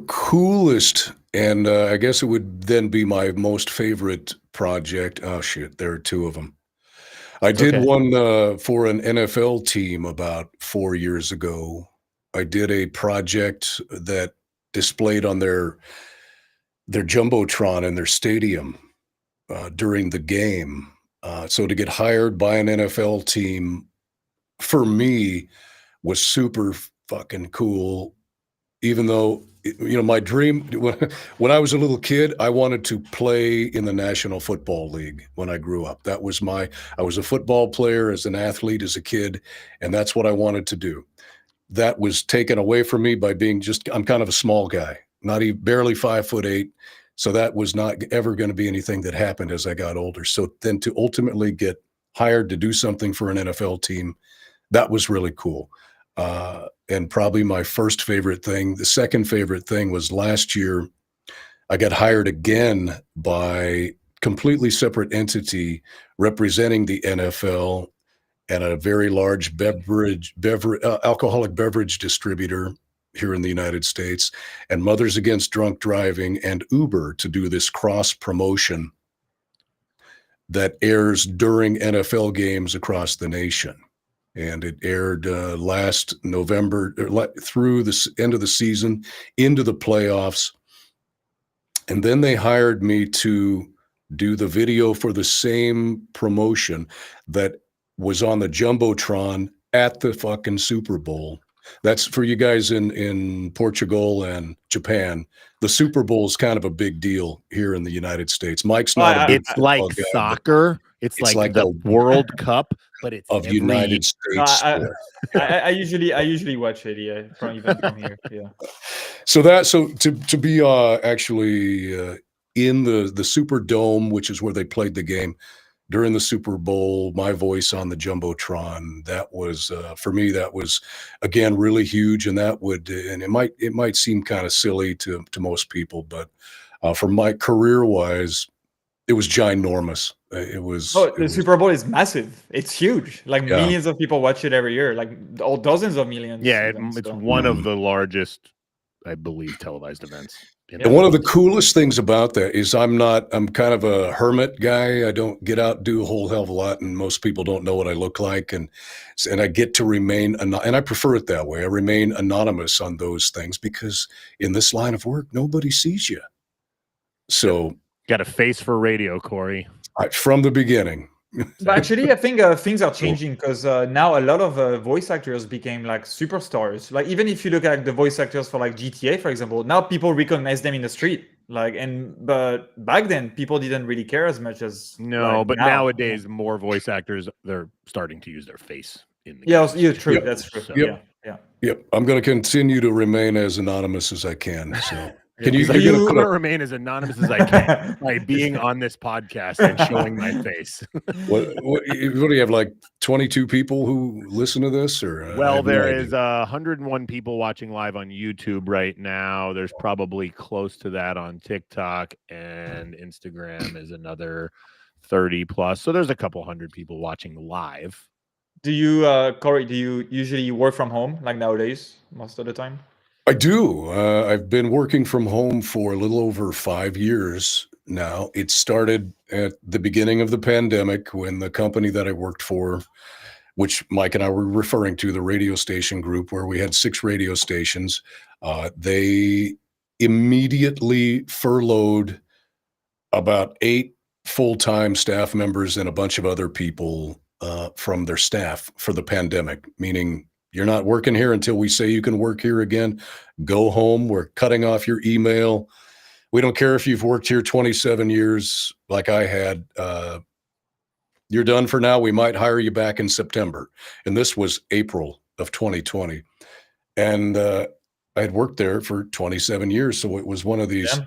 coolest, and I guess it would then be my most favorite project. Oh shit, there are two of them. I did one for an NFL team about 4 years ago. I did a project that displayed on their Jumbotron in their stadium during the game. So to get hired by an NFL team, for me, was super fucking cool. Even though, my dream, when I was a little kid, I wanted to play in the National Football League when I grew up. I was a football player as an athlete as a kid, and that's what I wanted to do. That was taken away from me by I'm kind of a small guy, barely 5'8". So that was not ever going to be anything that happened as I got older. So then to ultimately get hired to do something for an NFL team, that was really cool. And probably my first favorite thing. The second favorite thing was last year, I got hired again by completely separate entity representing the NFL and a very large alcoholic beverage distributor here in the United States, and Mothers Against Drunk Driving and Uber to do this cross promotion that airs during NFL games across the nation. And it aired last November through the end of the season into the playoffs. And then they hired me to do the video for the same promotion that was on the Jumbotron at the fucking Super Bowl. That's for you guys in Portugal and Japan. The Super Bowl is kind of a big deal here in the United States. Mike's not. It's like soccer. It's like the World Cup, but it's of United States. I usually watch it. Yeah, from here. Yeah. So to be actually in the Superdome, which is where they played the game during the Super Bowl, my voice on the Jumbotron, that was for me, that was again really huge, and it might seem kind of silly to most people, but for my career wise, it was ginormous. The Super Bowl is massive. It's huge. Like millions of people watch it every year. Like dozens of millions. Yeah, it's one of the largest, I believe, televised events. And one of the coolest things about that is I'm kind of a hermit guy. I don't get out and do a whole hell of a lot, and most people don't know what I look like. And I get to remain, and I prefer it that way. I remain anonymous on those things because in this line of work, nobody sees you. So got a face for radio, Corey. From the beginning. But actually, I think things are changing because now a lot of voice actors became like superstars. Like even if you look at the voice actors for like GTA, for example, now people recognize them in the street. But back then people didn't really care as much as No, like but now. nowadays more voice actors they're starting to use their face in the Yeah, games yeah, too. true. Yep. That's true. So- Yeah, yeah. Yep. I'm going to continue to remain as anonymous as I can. So can He's you, like, you're I'm gonna going to put remain as anonymous as I can by being on this podcast and showing my face. what do you have, like 22 people who listen to this, or I Well, have no there idea. is 101 people watching live on YouTube right now. There's probably close to that on TikTok, and Instagram is another 30 plus. So there's a couple hundred people watching live. Do you, Corey? Do you usually work from home like nowadays most of the time? I do. I've been working from home for a little over 5 years now. It started at the beginning of the pandemic when the company that I worked for, which Mike and I were referring to, the radio station group, where we had 6 radio stations, they immediately furloughed about 8 full-time staff members and a bunch of other people from their staff for the pandemic, meaning you're not working here until we say you can work here again. Go home. We're cutting off your email. We don't care if you've worked here 27 years like I had. You're done for now. We might hire you back in September. And this was April of 2020. And I had worked there for 27 years. So it was one of these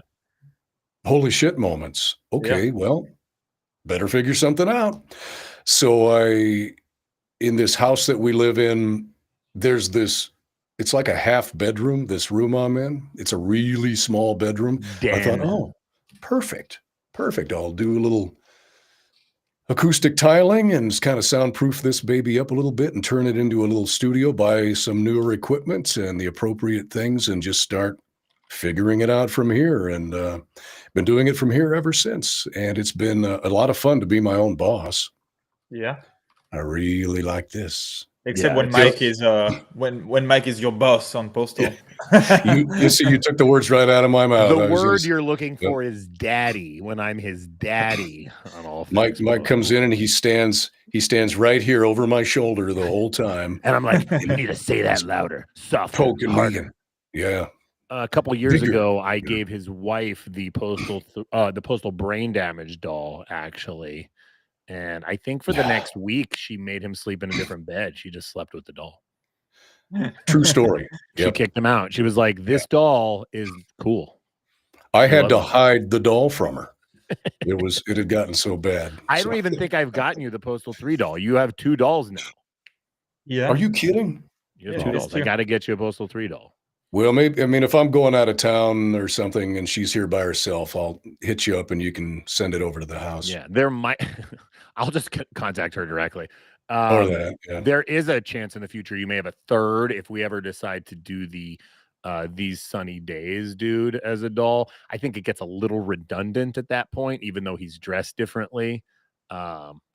holy shit moments. Okay, well, better figure something out. So in this house that we live in, there's this, it's like a half bedroom, this room I'm in. It's a really small bedroom. I thought, oh, perfect. I'll do a little acoustic tiling and kind of soundproof this baby up a little bit and turn it into a little studio, buy some newer equipment and the appropriate things and just start figuring it out from here. And been doing it from here ever since. And it's been a lot of fun to be my own boss. Yeah. I really like this. Except when Mike is when Mike is your boss on Postal. You see, you took the words right out of my mouth. The word you're looking for is daddy when I'm his daddy on all things. Mike comes in and he stands right here over my shoulder the whole time. And I'm like, you need to say that louder, softer, poking harder. me. Yeah. A couple years ago, I gave his wife the postal brain damage doll, actually. And I think for the next week, she made him sleep in a different bed. She just slept with the doll. True story. She kicked him out. She was like, this doll is cool. I had to hide the doll from her. It had gotten so bad. I don't even think I've gotten you the Postal 3 doll. You have 2 dolls now. Yeah. Are you kidding? You have 2 dolls. I got to get you a Postal 3 doll. Well, maybe, I mean, if I'm going out of town or something and she's here by herself, I'll hit you up and you can send it over to the house. Yeah, there might. I'll just contact her directly. Or that. Yeah. There is a chance in the future you may have a third if we ever decide to do the These Sunny Days dude as a doll. I think it gets a little redundant at that point, even though he's dressed differently.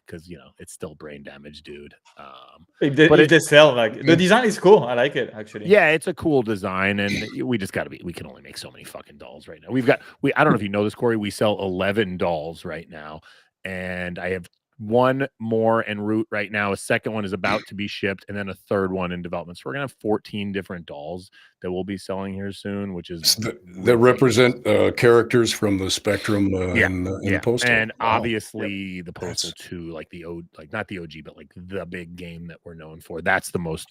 Because it's still brain damage, dude. If they sell, like, the design is cool. I like it, actually. Yeah, it's a cool design, and we just got to be. We can only make so many fucking dolls right now. I don't know if you know this, Corey. We sell 11 dolls right now, and I have 1 more en route right now. A second one is about to be shipped, and then a third one in development. So we're gonna have 14 different dolls that we'll be selling here soon, which is that represent characters from the Spectrum and Postal. And obviously the Postal 2, like not the OG, but like the big game that we're known for. That's the most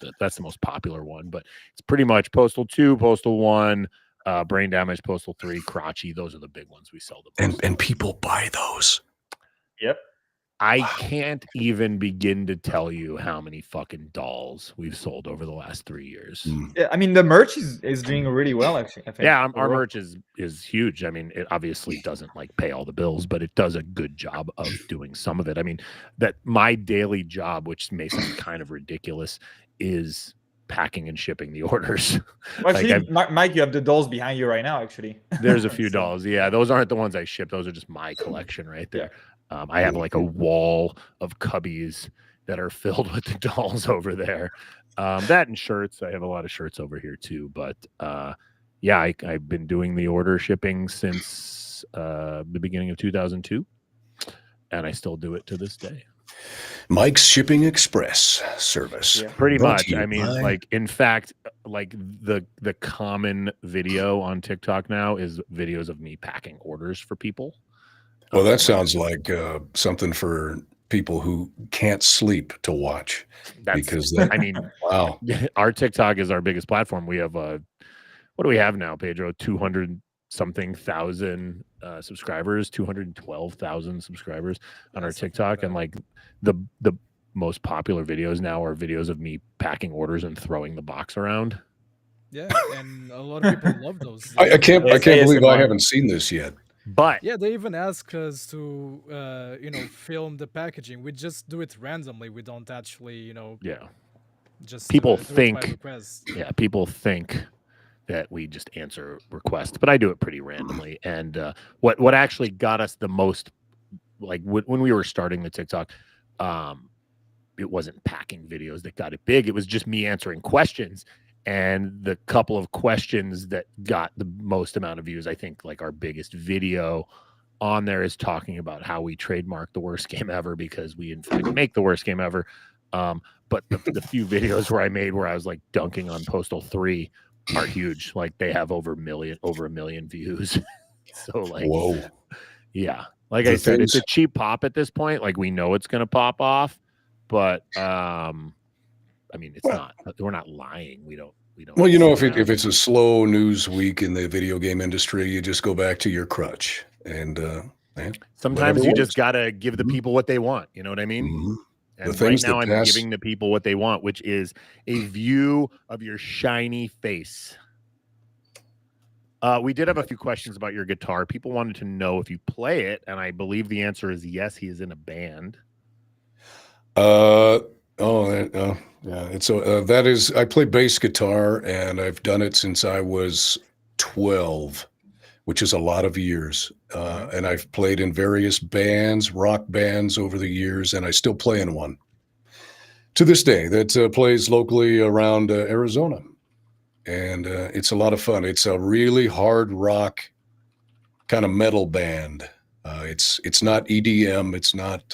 popular one. But it's pretty much Postal 2, Postal 1, Brain Damage, Postal 3, Crotchy. Those are the big ones we sell the most. And people buy those. Yep. I can't even begin to tell you how many fucking dolls we've sold over the last 3 years. Yeah, I mean, the merch is doing really well, actually. I think. Yeah, our merch is huge. I mean, it obviously doesn't like pay all the bills, but it does a good job of doing some of it. I mean, that my daily job, which may sound kind of ridiculous, is packing and shipping the orders. Well, actually, Mike, you have the dolls behind you right now, actually. There's a few dolls. Yeah, those aren't the ones I ship. Those are just my collection right there. Yeah. I have like a wall of cubbies that are filled with the dolls over there. That and shirts. I have a lot of shirts over here too. But yeah, I've been doing the order shipping since the beginning of 2002, and I still do it to this day. Mike's Shipping Express service. Yeah. Pretty Brought much. to you I mean, by- like, in fact, like the common video on TikTok now is videos of me packing orders for people. Well, that sounds like something for people who can't sleep to watch. Because that, I mean, wow. our TikTok is our biggest platform. We have what do we have now, Pedro? 200 something thousand subscribers, 212,000 subscribers on our TikTok, and like the most popular videos now are videos of me packing orders and throwing the box around. Yeah, and a lot of people love those. I can't It's believe I ASMR. haven't seen this yet. But Yeah, they even ask us to, film the packaging. We just do it randomly. We don't actually, yeah, just people do it by think request. people think that we just answer requests, but I do it pretty randomly. And what actually got us the most, like when we were starting the TikTok, it wasn't packing videos that got it big. It was just me answering questions. And the couple of questions that got the most amount of views, I think, like our biggest video on there is talking about how we trademarked the worst game ever because we in fact make the worst game ever. But the few videos where I made where I was like dunking on Postal 3 are huge. Like they have over a million views. So like, Whoa. yeah, like The I said, it's things- a cheap pop at this point. Like we know it's gonna pop off, but I mean, it's not. We're not lying. We don't. Well, if sit around. it's a slow news week in the video game industry, you just go back to your crutch, and Sometimes whatever you works. just gotta give the people what they want. You know what I mean? Mhm. And right things now, that I'm pass- giving the people what they want, which is a view of your shiny face. We did have a few questions about your guitar. People wanted to know if you play it, and I believe the answer is yes. He is in a band. Yeah. It's that is. I play bass guitar, and I've done it since I was 12, which is a lot of years. And I've played in various bands, rock bands, over the years, and I still play in one to this day that plays locally around Arizona. And it's a lot of fun. It's a really hard rock kind of metal band. It's not EDM. It's not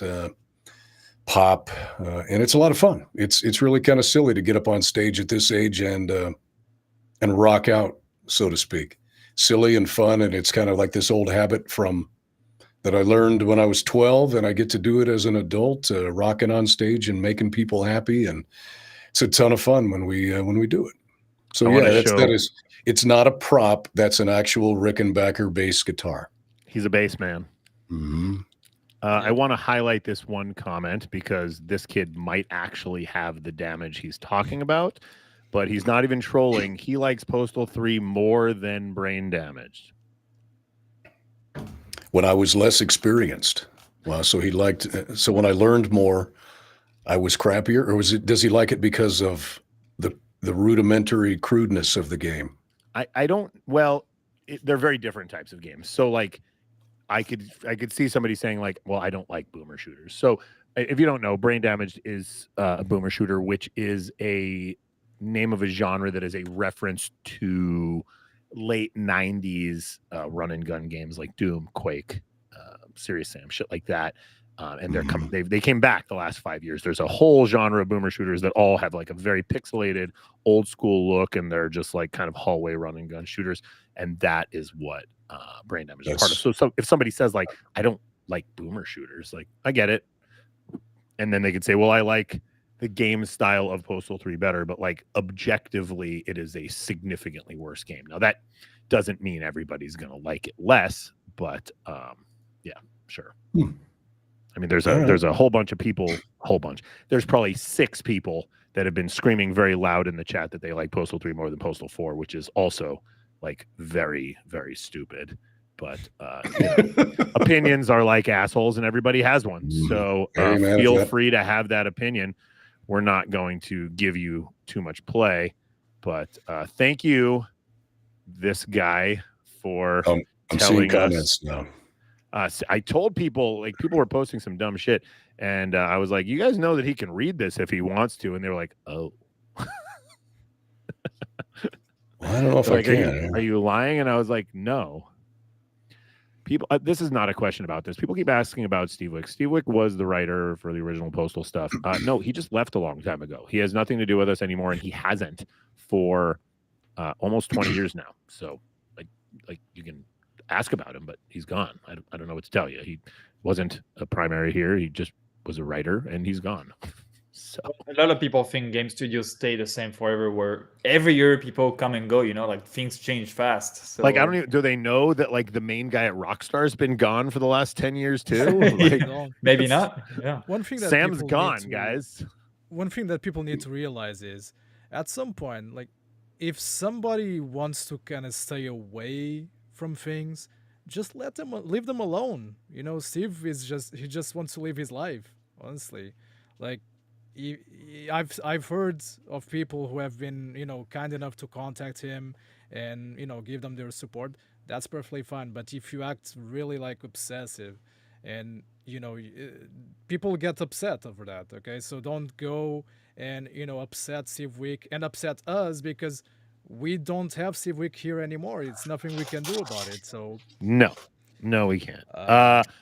pop, and it's a lot of fun. It's really kind of silly to get up on stage at this age and rock out, so to speak. Silly and fun, and it's kind of like this old habit from that I learned when I was 12, and I get to do it as an adult, rocking on stage and making people happy, and it's a ton of fun when we do it. So I wanna yeah, show- that is. It's not a prop. That's an actual Rickenbacker bass guitar. He's a bass man. Mm-hmm. I want to highlight this one comment because this kid might actually have the damage he's talking about, but he's not even trolling. He likes Postal 3 more than Brain Damaged. When I was less experienced. Well, so he liked. So when I learned more, I was crappier, or was it? Does he like it because of the rudimentary crudeness of the game? I don't. Well, they're very different types of games. So like, I could see somebody saying like, well, I don't like boomer shooters. So if you don't know, Brain Damaged is a boomer shooter, which is a name of a genre that is a reference to late 90s run and gun games like Doom, Quake, Serious Sam, shit like that. And they're coming. They came back the last 5 years. There's a whole genre of boomer shooters that all have like a very pixelated, old school look, and they're just like kind of hallway run and gun shooters. And that is what Brain Damage is part of. So if somebody says like, I don't like boomer shooters, like I get it, and then they could say, well, I like the game style of Postal 3 better, but like objectively, it is a significantly worse game. Now that doesn't mean everybody's gonna like it less, but yeah, sure. I mean, there's a whole bunch of people, There's probably 6 people that have been screaming very loud in the chat that they like Postal 3 more than Postal 4, which is also like very, very stupid. But opinions are like assholes, and everybody has one. So feel free to have that opinion. We're not going to give you too much play, but thank you, this guy, for I'm telling seeing comments us. now. I told people, like, people were posting some dumb shit, and I was like, you guys know that he can read this if he wants to, and they were like, oh. Well, I don't know if I like, can. are you lying? And I was like, no. People, this is not a question about this. People keep asking about Steve Wick. Steve Wick was the writer for the original Postal stuff. No, he just left a long time ago. He has nothing to do with us anymore, and he hasn't for almost 20 years now. So, like you can ask about him, but he's gone. I don't know what to tell you. He wasn't a primary here. He just was a writer, and he's gone. So a lot of people think game studios stay the same forever, where every year people come and go, like things change fast. So like, I don't even, do they know that like the main guy at Rockstar's been gone for the last 10 years too? Like, maybe not. Yeah. One thing that Sam's people gone, need to- guys. One thing that people need to realize is at some point, like if somebody wants to kind of stay away from things, just leave them alone. Steve he just wants to live his life, honestly. Like I've heard of people who have been, kind enough to contact him and, give them their support. That's perfectly fine. But if you act really like obsessive and, people get upset over that. Okay. So don't go and, upset Steve Wick and upset us because we don't have Steve Wick here anymore. It's nothing we can do about it. So no, we can't.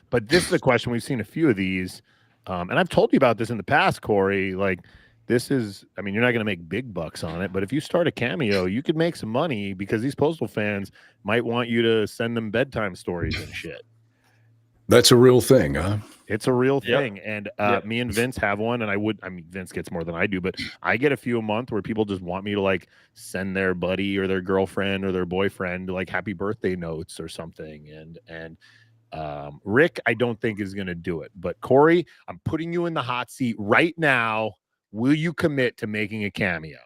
But this is a question. We've seen a few of these. And I've told you about this in the past, Corey. Like, this is, I mean, you're not going to make big bucks on it, but if you start a Cameo, you could make some money because these Postal fans might want you to send them bedtime stories and shit. That's a real thing, huh? It's a real thing. And me and Vince have one. And Vince gets more than I do, but I get a few a month where people just want me to like send their buddy or their girlfriend or their boyfriend like happy birthday notes or something. And Rick, I don't think is going to do it. But Corey, I'm putting you in the hot seat right now. Will you commit to making a Cameo?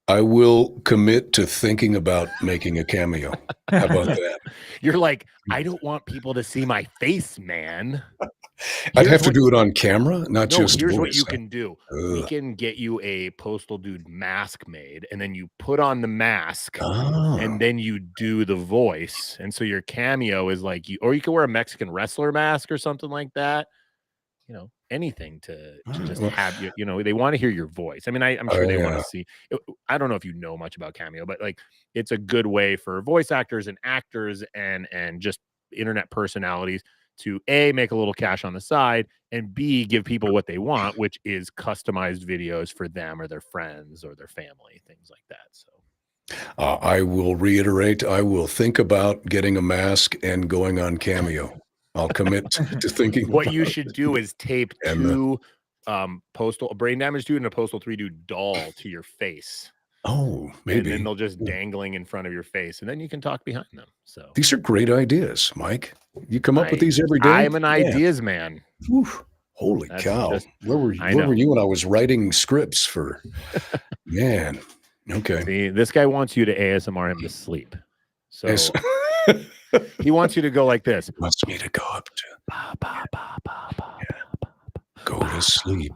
I will commit to thinking about making a Cameo. How about that? You're like, I don't want people to see my face, man. I'd have to do it on camera, not just here's voice. what you can do. We can get you a Postal Dude mask made, and then you put on the mask, and then you do the voice. And so your Cameo is like you, or you can wear a Mexican wrestler mask or something like that. Anything to just have you. They want to hear your voice. I mean, I'm sure they want to see. I don't know if you know much about Cameo, but like it's a good way for voice actors and actors and just internet personalities to A, make a little cash on the side, and B, give people what they want, which is customized videos for them or their friends or their family, things like that. So I will reiterate, I will think about getting a mask and going on Cameo. I'll commit to thinking. What you should do is tape two Postal Brain Damage Dude and a Postal 3 Dude doll to your face. Oh, maybe. And then they'll just dangling in front of your face, and then you can talk behind them. So these are great ideas, Mike. You come up with these every day. I'm an ideas man. Whew. Holy cow! Where were you when I was writing scripts for? Man, okay. See, this guy wants you to ASMR him to sleep. So he wants you to go like this. He wants me to go up to go to sleep.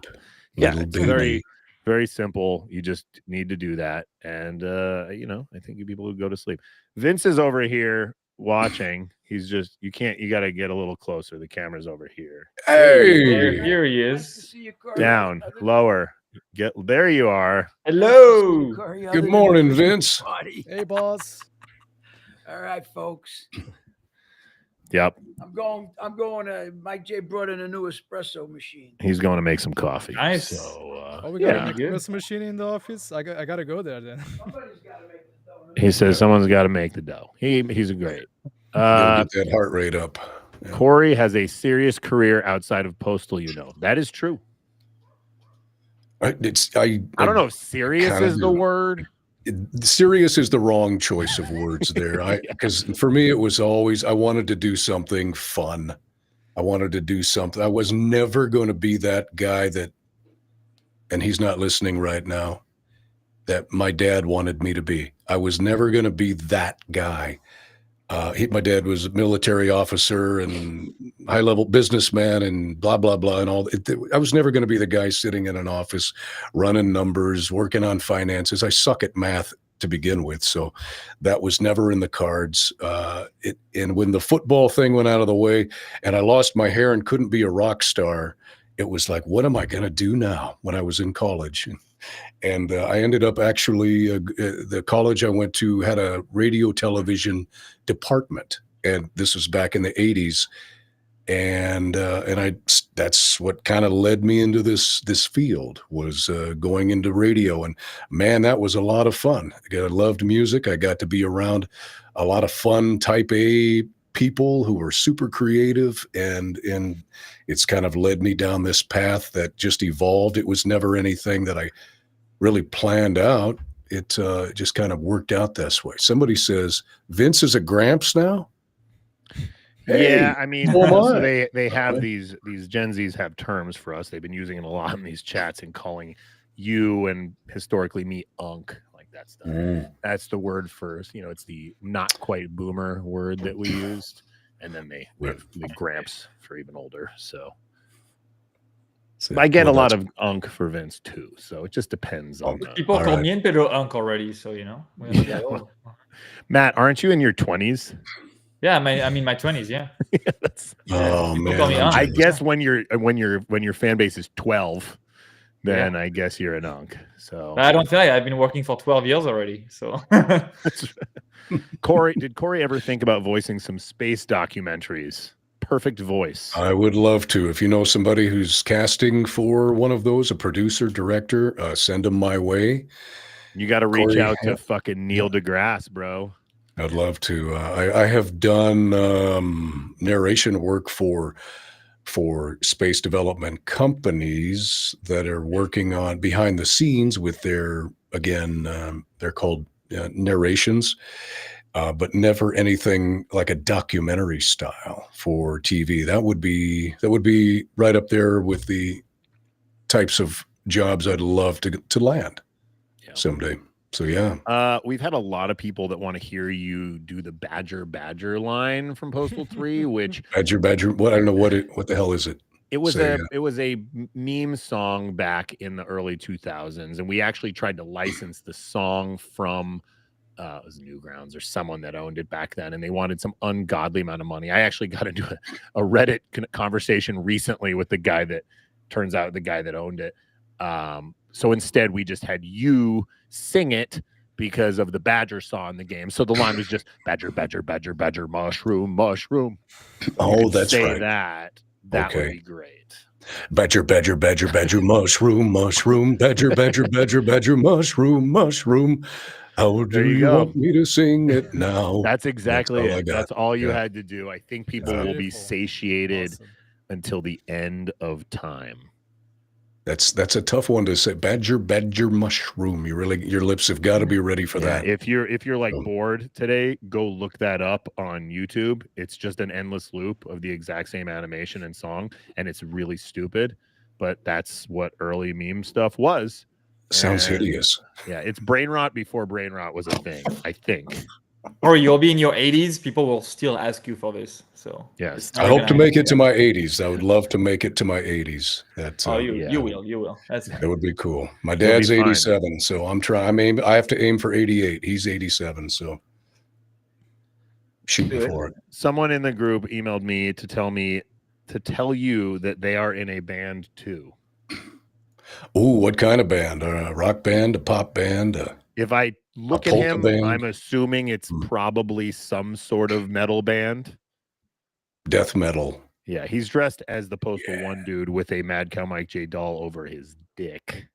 Yeah, it's very, very simple. You just need to do that, and I think people would go to sleep. Vince is over here watching. He's just you got to get a little closer. The camera's over here. Hey, here he is. Down, lower. There you are. Hello. Good morning, Vince. Hey, boss. All right, folks. Yep. I'm going to Mike J brought in a new espresso machine. He's going to make some coffee. Nice. So we got an espresso machine in the office. I got to go there then. Somebody's got to make the dough. He says someone's got to make the dough. He's a great. Get that heart rate up. Yeah. Corey has a serious career outside of Postal. That is true. I don't know if serious is the word. Serious is the wrong choice of words there. Because for me, it was always, I wanted to do something fun. I wanted to do something. I was never going to be that guy and he's not listening right now, that my dad wanted me to be. I was never going to be that guy. My dad was a military officer and high-level businessman and blah, blah, blah. And all. I was never going to be the guy sitting in an office, running numbers, working on finances. I suck at math to begin with. So that was never in the cards. And when the football thing went out of the way and I lost my hair and couldn't be a rock star, it was like, what am I going to do now when I was in college? And I ended up actually, the college I went to had a radio television department. and this was back in the 80s. And that's what kind of led me into this field, was going into radio. And man, that was a lot of fun. I loved music. I got to be around a lot of fun type A people who were super creative, and it's kind of led me down this path that just evolved. It was never anything that I really planned out. It just kind of worked out this way. Somebody says Vince is a Gramps now. Yeah, Hey, I mean, so am so I. they have these Gen Zs have terms for us. They've been using it a lot in these chats and calling you and historically me unk. Like that's the word for, it's the not quite boomer word that we used, and then they have the Gramps for even older. So I get a lot of unk for Vince too. So it just depends on people call me and Pedro unk already. So yeah, well, Matt, aren't you in your 20s? Yeah, I'm in my 20s. Yeah. Oh People call me man, unk. I guess when your fan base is 12, then I guess you're an unk. So I don't feel like I've been working for 12 years already. So did Corey ever think about voicing some space documentaries? Perfect voice. I would love to. If you know somebody who's casting for one of those, a producer, director, send them my way. You got to reach Corey, out to fucking Neil deGrasse, bro. I'd love to. I have done narration work for space development companies that are working on behind the scenes with their, again, they're called narrations, but never anything like a documentary style for TV. That would be right up there with the types of jobs I'd love to land someday. So yeah, we've had a lot of people that want to hear you do the Badger line from Postal 3, which Badger. What, I don't know what the hell is it? It was a meme song back in the early 2000s, and we actually tried to license the song from it was Newgrounds or someone that owned it back then, and they wanted some ungodly amount of money. I actually got into a Reddit conversation recently with the guy that turns out the guy that owned it. So instead, we just had you sing it because of the Badger saw in the game. So the line was just Badger, Badger, Badger, Badger, mushroom, mushroom. Oh, that's right. That would be great. Badger, Badger, Badger, Badger, mushroom, mushroom, Badger, Badger, Badger, Badger, mushroom, mushroom. How do you want me to sing it now? That's exactly it. That's all you Yeah. had to do. I think people will be satiated until the end of time. That's a tough one to say. Badger, Badger, mushroom. Your lips have got to be ready for that. If you're like bored today, go look that up on YouTube. It's just an endless loop of the exact same animation and song, and it's really stupid, but that's what early meme stuff was. Sounds hideous. Yeah, it's brain rot before brain rot was a thing, I think. Or you'll be in your 80s, people will still ask you for this. So yes, I hope to make it to my 80s. I would love to make it to my 80s. You will. That would be cool. My dad's 87, so I'm trying. I have to aim for 88. He's 87, so shooting for it. Someone in the group emailed me to tell you that they are in a band too. Oh, what kind of band? A rock band, a pop band? If I look at him, band? I'm assuming it's probably some sort of metal band. Death metal. Yeah, he's dressed as the Postal 1 dude with a Mad Cow Mike J doll over his dick.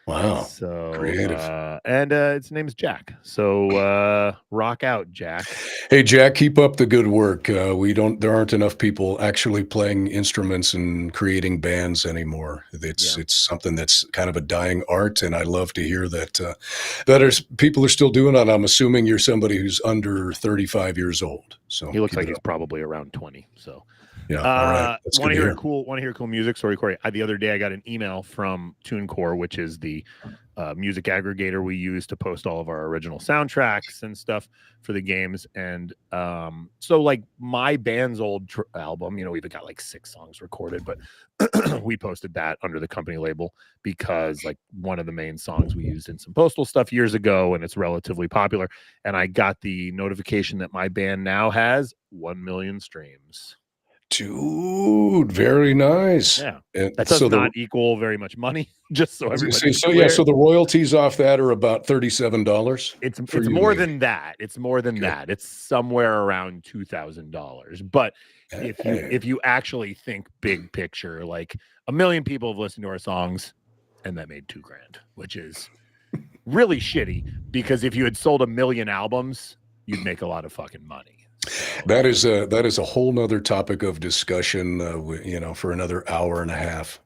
Wow. So creative. And its name's Jack. So rock out, Jack. Hey, Jack, keep up the good work. There aren't enough people actually playing instruments and creating bands anymore. It's something that's kind of a dying art, and I love to hear that people are still doing it. I'm assuming you're somebody who's under 35 years old. So he looks like he's probably around 20. So yeah. All right. Want to hear cool music? Sorry, Corey. The other day I got an email from TuneCore, which is the music aggregator we use to post all of our original soundtracks and stuff for the games. And so like my band's old album, we've got like 6 songs recorded, but we posted that under the company label because like one of the main songs we used in some Postal stuff years ago, and it's relatively popular. And I got the notification that my band now has 1 million streams. Dude, very nice. Yeah. And That does so not equal very much money, just so everybody's so clear. yeah, so the royalties off that are about $37. It's more than that. It's more than that. It's somewhere around $2,000. But if you actually think big picture, like 1 million people have listened to our songs, and that made $2,000, which is really shitty. Because if you had sold 1 million albums, you'd make a lot of fucking money. So, that is a whole nother topic of discussion, for another hour and a half.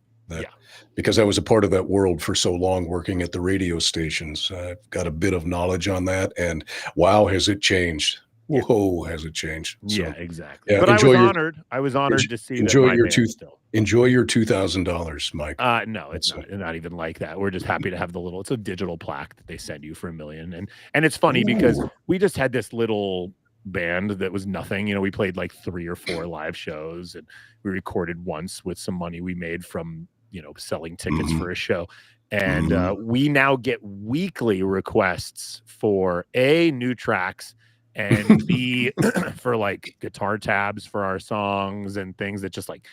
Because I was a part of that world for so long, working at the radio stations. I've got a bit of knowledge on that, and wow, has it changed? Whoa, has it changed? So, yeah, exactly. yeah, But I was honored to see that my band still. Enjoy your $2,000, Mike. No, it's not even like that. We're just happy to have it's a digital plaque that they send you for $1 million. And it's funny because we just had this little band that was nothing. We played like 3 or 4 live shows, and we recorded once with some money we made from selling tickets for a show. And we now get weekly requests for new tracks, and B, for like guitar tabs for our songs and things that just like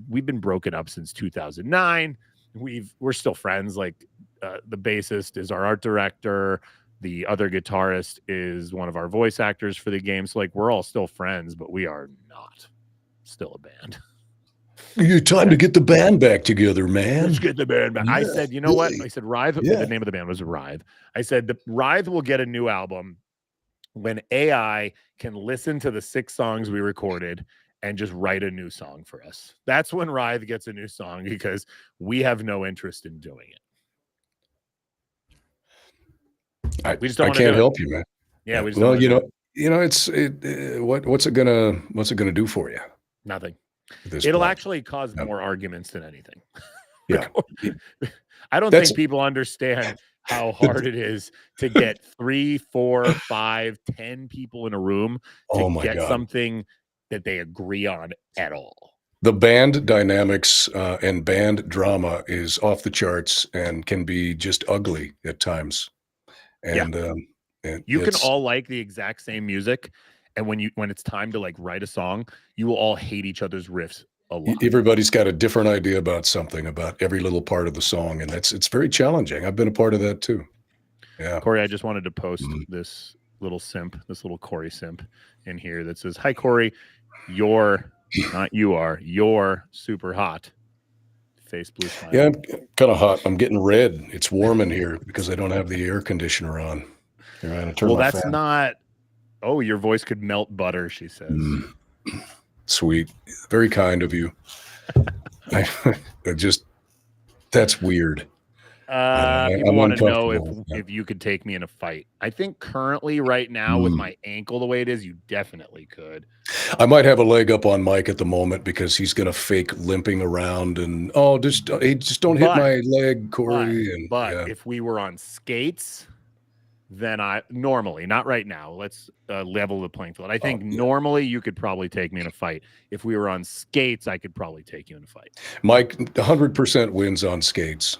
we've been broken up since 2009. We're still friends. Like the bassist is our art director. The other guitarist is one of our voice actors for the game. So like we're all still friends, but we are not still a band. It's time to get the band back together, man. Let's get the band back. Yeah, I said, you know what? I said, Writhe. Yeah. The name of the band was Writhe. I said, the Writhe will get a new album when AI can listen to the 6 songs we recorded and just write a new song for us. That's when Writhe gets a new song, because we have no interest in doing it. We just don't. I can't help you, man. Yeah, we just well, what's it gonna do for you? Nothing. It'll actually cause more arguments than anything. Yeah. I don't think people understand how hard it is to get 3, 4, 5, 10 people in a room to get something that they agree on at all. The band dynamics and band drama is off the charts and can be just ugly at times. And you can all like the exact same music, and when it's time to like write a song, you will all hate each other's riffs a lot. Everybody's got a different idea about something, about every little part of the song, and it's very challenging. I've been a part of that too. Yeah, Corey, I just wanted to post this little Corey simp in here that says, "Hi Corey, you're super hot." Face blue smile. Yeah, I'm kind of hot. I'm getting red. It's warm in here because I don't have the air conditioner on. Well, that's not. Oh, your voice could melt butter, she says. Sweet. Very kind of you. That's weird. People want to know if you could take me in a fight. I think currently right now with my ankle the way it is, you definitely could. I might have a leg up on Mike at the moment because he's going to fake limping around and just don't hit my leg, Corey. But if we were on skates, then normally, not right now, let's level the playing field. I think normally you could probably take me in a fight. If we were on skates, I could probably take you in a fight. Mike 100% wins on skates.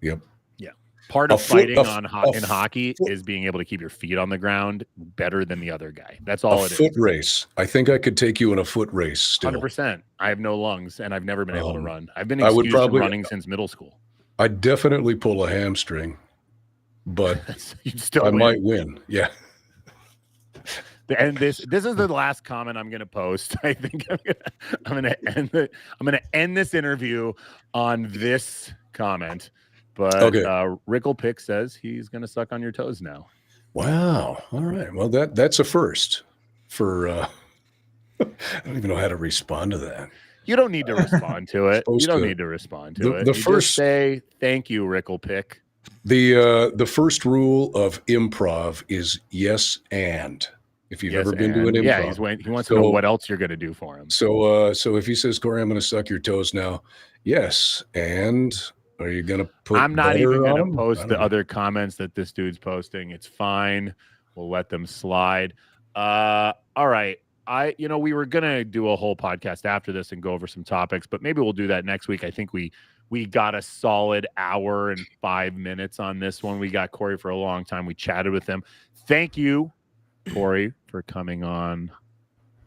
Yep. Yeah. Part of fighting in hockey is being able to keep your feet on the ground better than the other guy. That's all it is. A foot race. I think I could take you in a foot race still. 100%. I have no lungs, and I've never been able to run. I've been excused from running since middle school. I'd definitely pull a hamstring, but I might win. Yeah. And this is the last comment I'm going to post. I think I'm going to end this interview on this comment. But Rickle Pick says he's going to suck on your toes now. Wow. All right. Well, that's a first for I don't even know how to respond to that. You don't need to respond to it. You don't need to respond to it. Just say thank you, Rickle Pick. The first rule of improv is yes and. If you've ever been to an improv, he wants to know what else you're going to do for him. So if he says, Corey, I'm going to suck your toes now. Yes. And are you going to put I'm not even going to post the other comments that this dude's posting. It's fine. We'll let them slide. All right. We were going to do a whole podcast after this and go over some topics, but maybe we'll do that next week. I think we got a solid hour and 5 minutes on this one. We got Corey for a long time. We chatted with him. Thank you, Corey, for coming on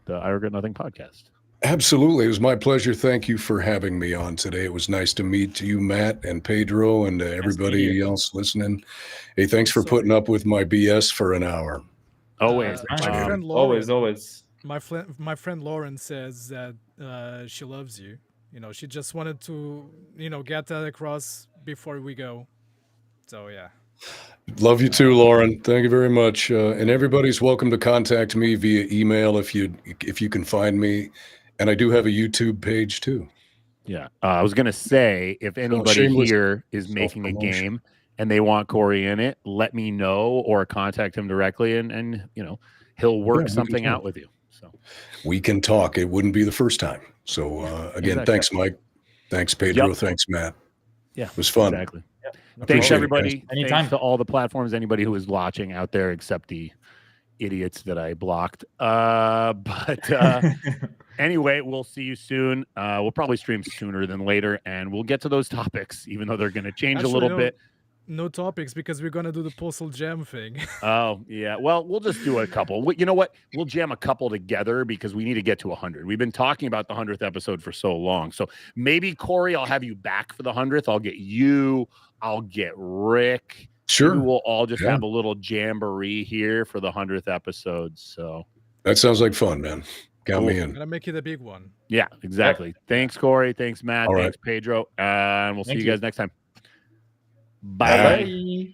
the I Regret Nothing podcast. Absolutely. It was my pleasure. Thank you for having me on today. It was nice to meet you, Matt and Pedro, and everybody else listening. Hey, thanks for So, putting up with my BS for an hour. Always. my Fine. friend Lauren, Always. my friend Lauren says that she loves you. You know, she just wanted to, get that across before we go. So yeah. Love you too, Lauren. Thank you very much. And everybody's welcome to contact me via email if you can find me. And I do have a YouTube page too. Yeah. I was going to say, if anybody shameless here is making a self-promotion. game and they want Corey in it, let me know or contact him directly and he'll work Yeah, we can something talk. out with you. So We can talk. It wouldn't be the first time. So again, exactly. thanks, Mike. Thanks, Pedro. Yep. Thanks, Matt. Yeah. It was fun. Exactly. Thanks, Appreciate it, everybody. guys. Anytime. Thanks to all the platforms, anybody who is watching out there, except the idiots that I blocked. Anyway, we'll see you soon. We'll probably stream sooner than later, and we'll get to those topics, even though they're going to change a little bit. No topics because we're gonna do the Postal Jam thing. Oh, yeah. Well, we'll just do a couple. You know what? We'll jam a couple together because we need to get to 100. We've been talking about the 100th episode for so long. So maybe, Corey, I'll have you back for the 100th. I'll get you. I'll get Rick. Sure. Maybe we'll all just have a little jamboree here for the 100th episode. So that sounds like fun, man. Count me in. I'm gonna make it a big one. Yeah, exactly. Yep. Thanks, Corey. Thanks, Matt. All Thanks, right. Pedro. And we'll see you guys next time. Bye. Bye.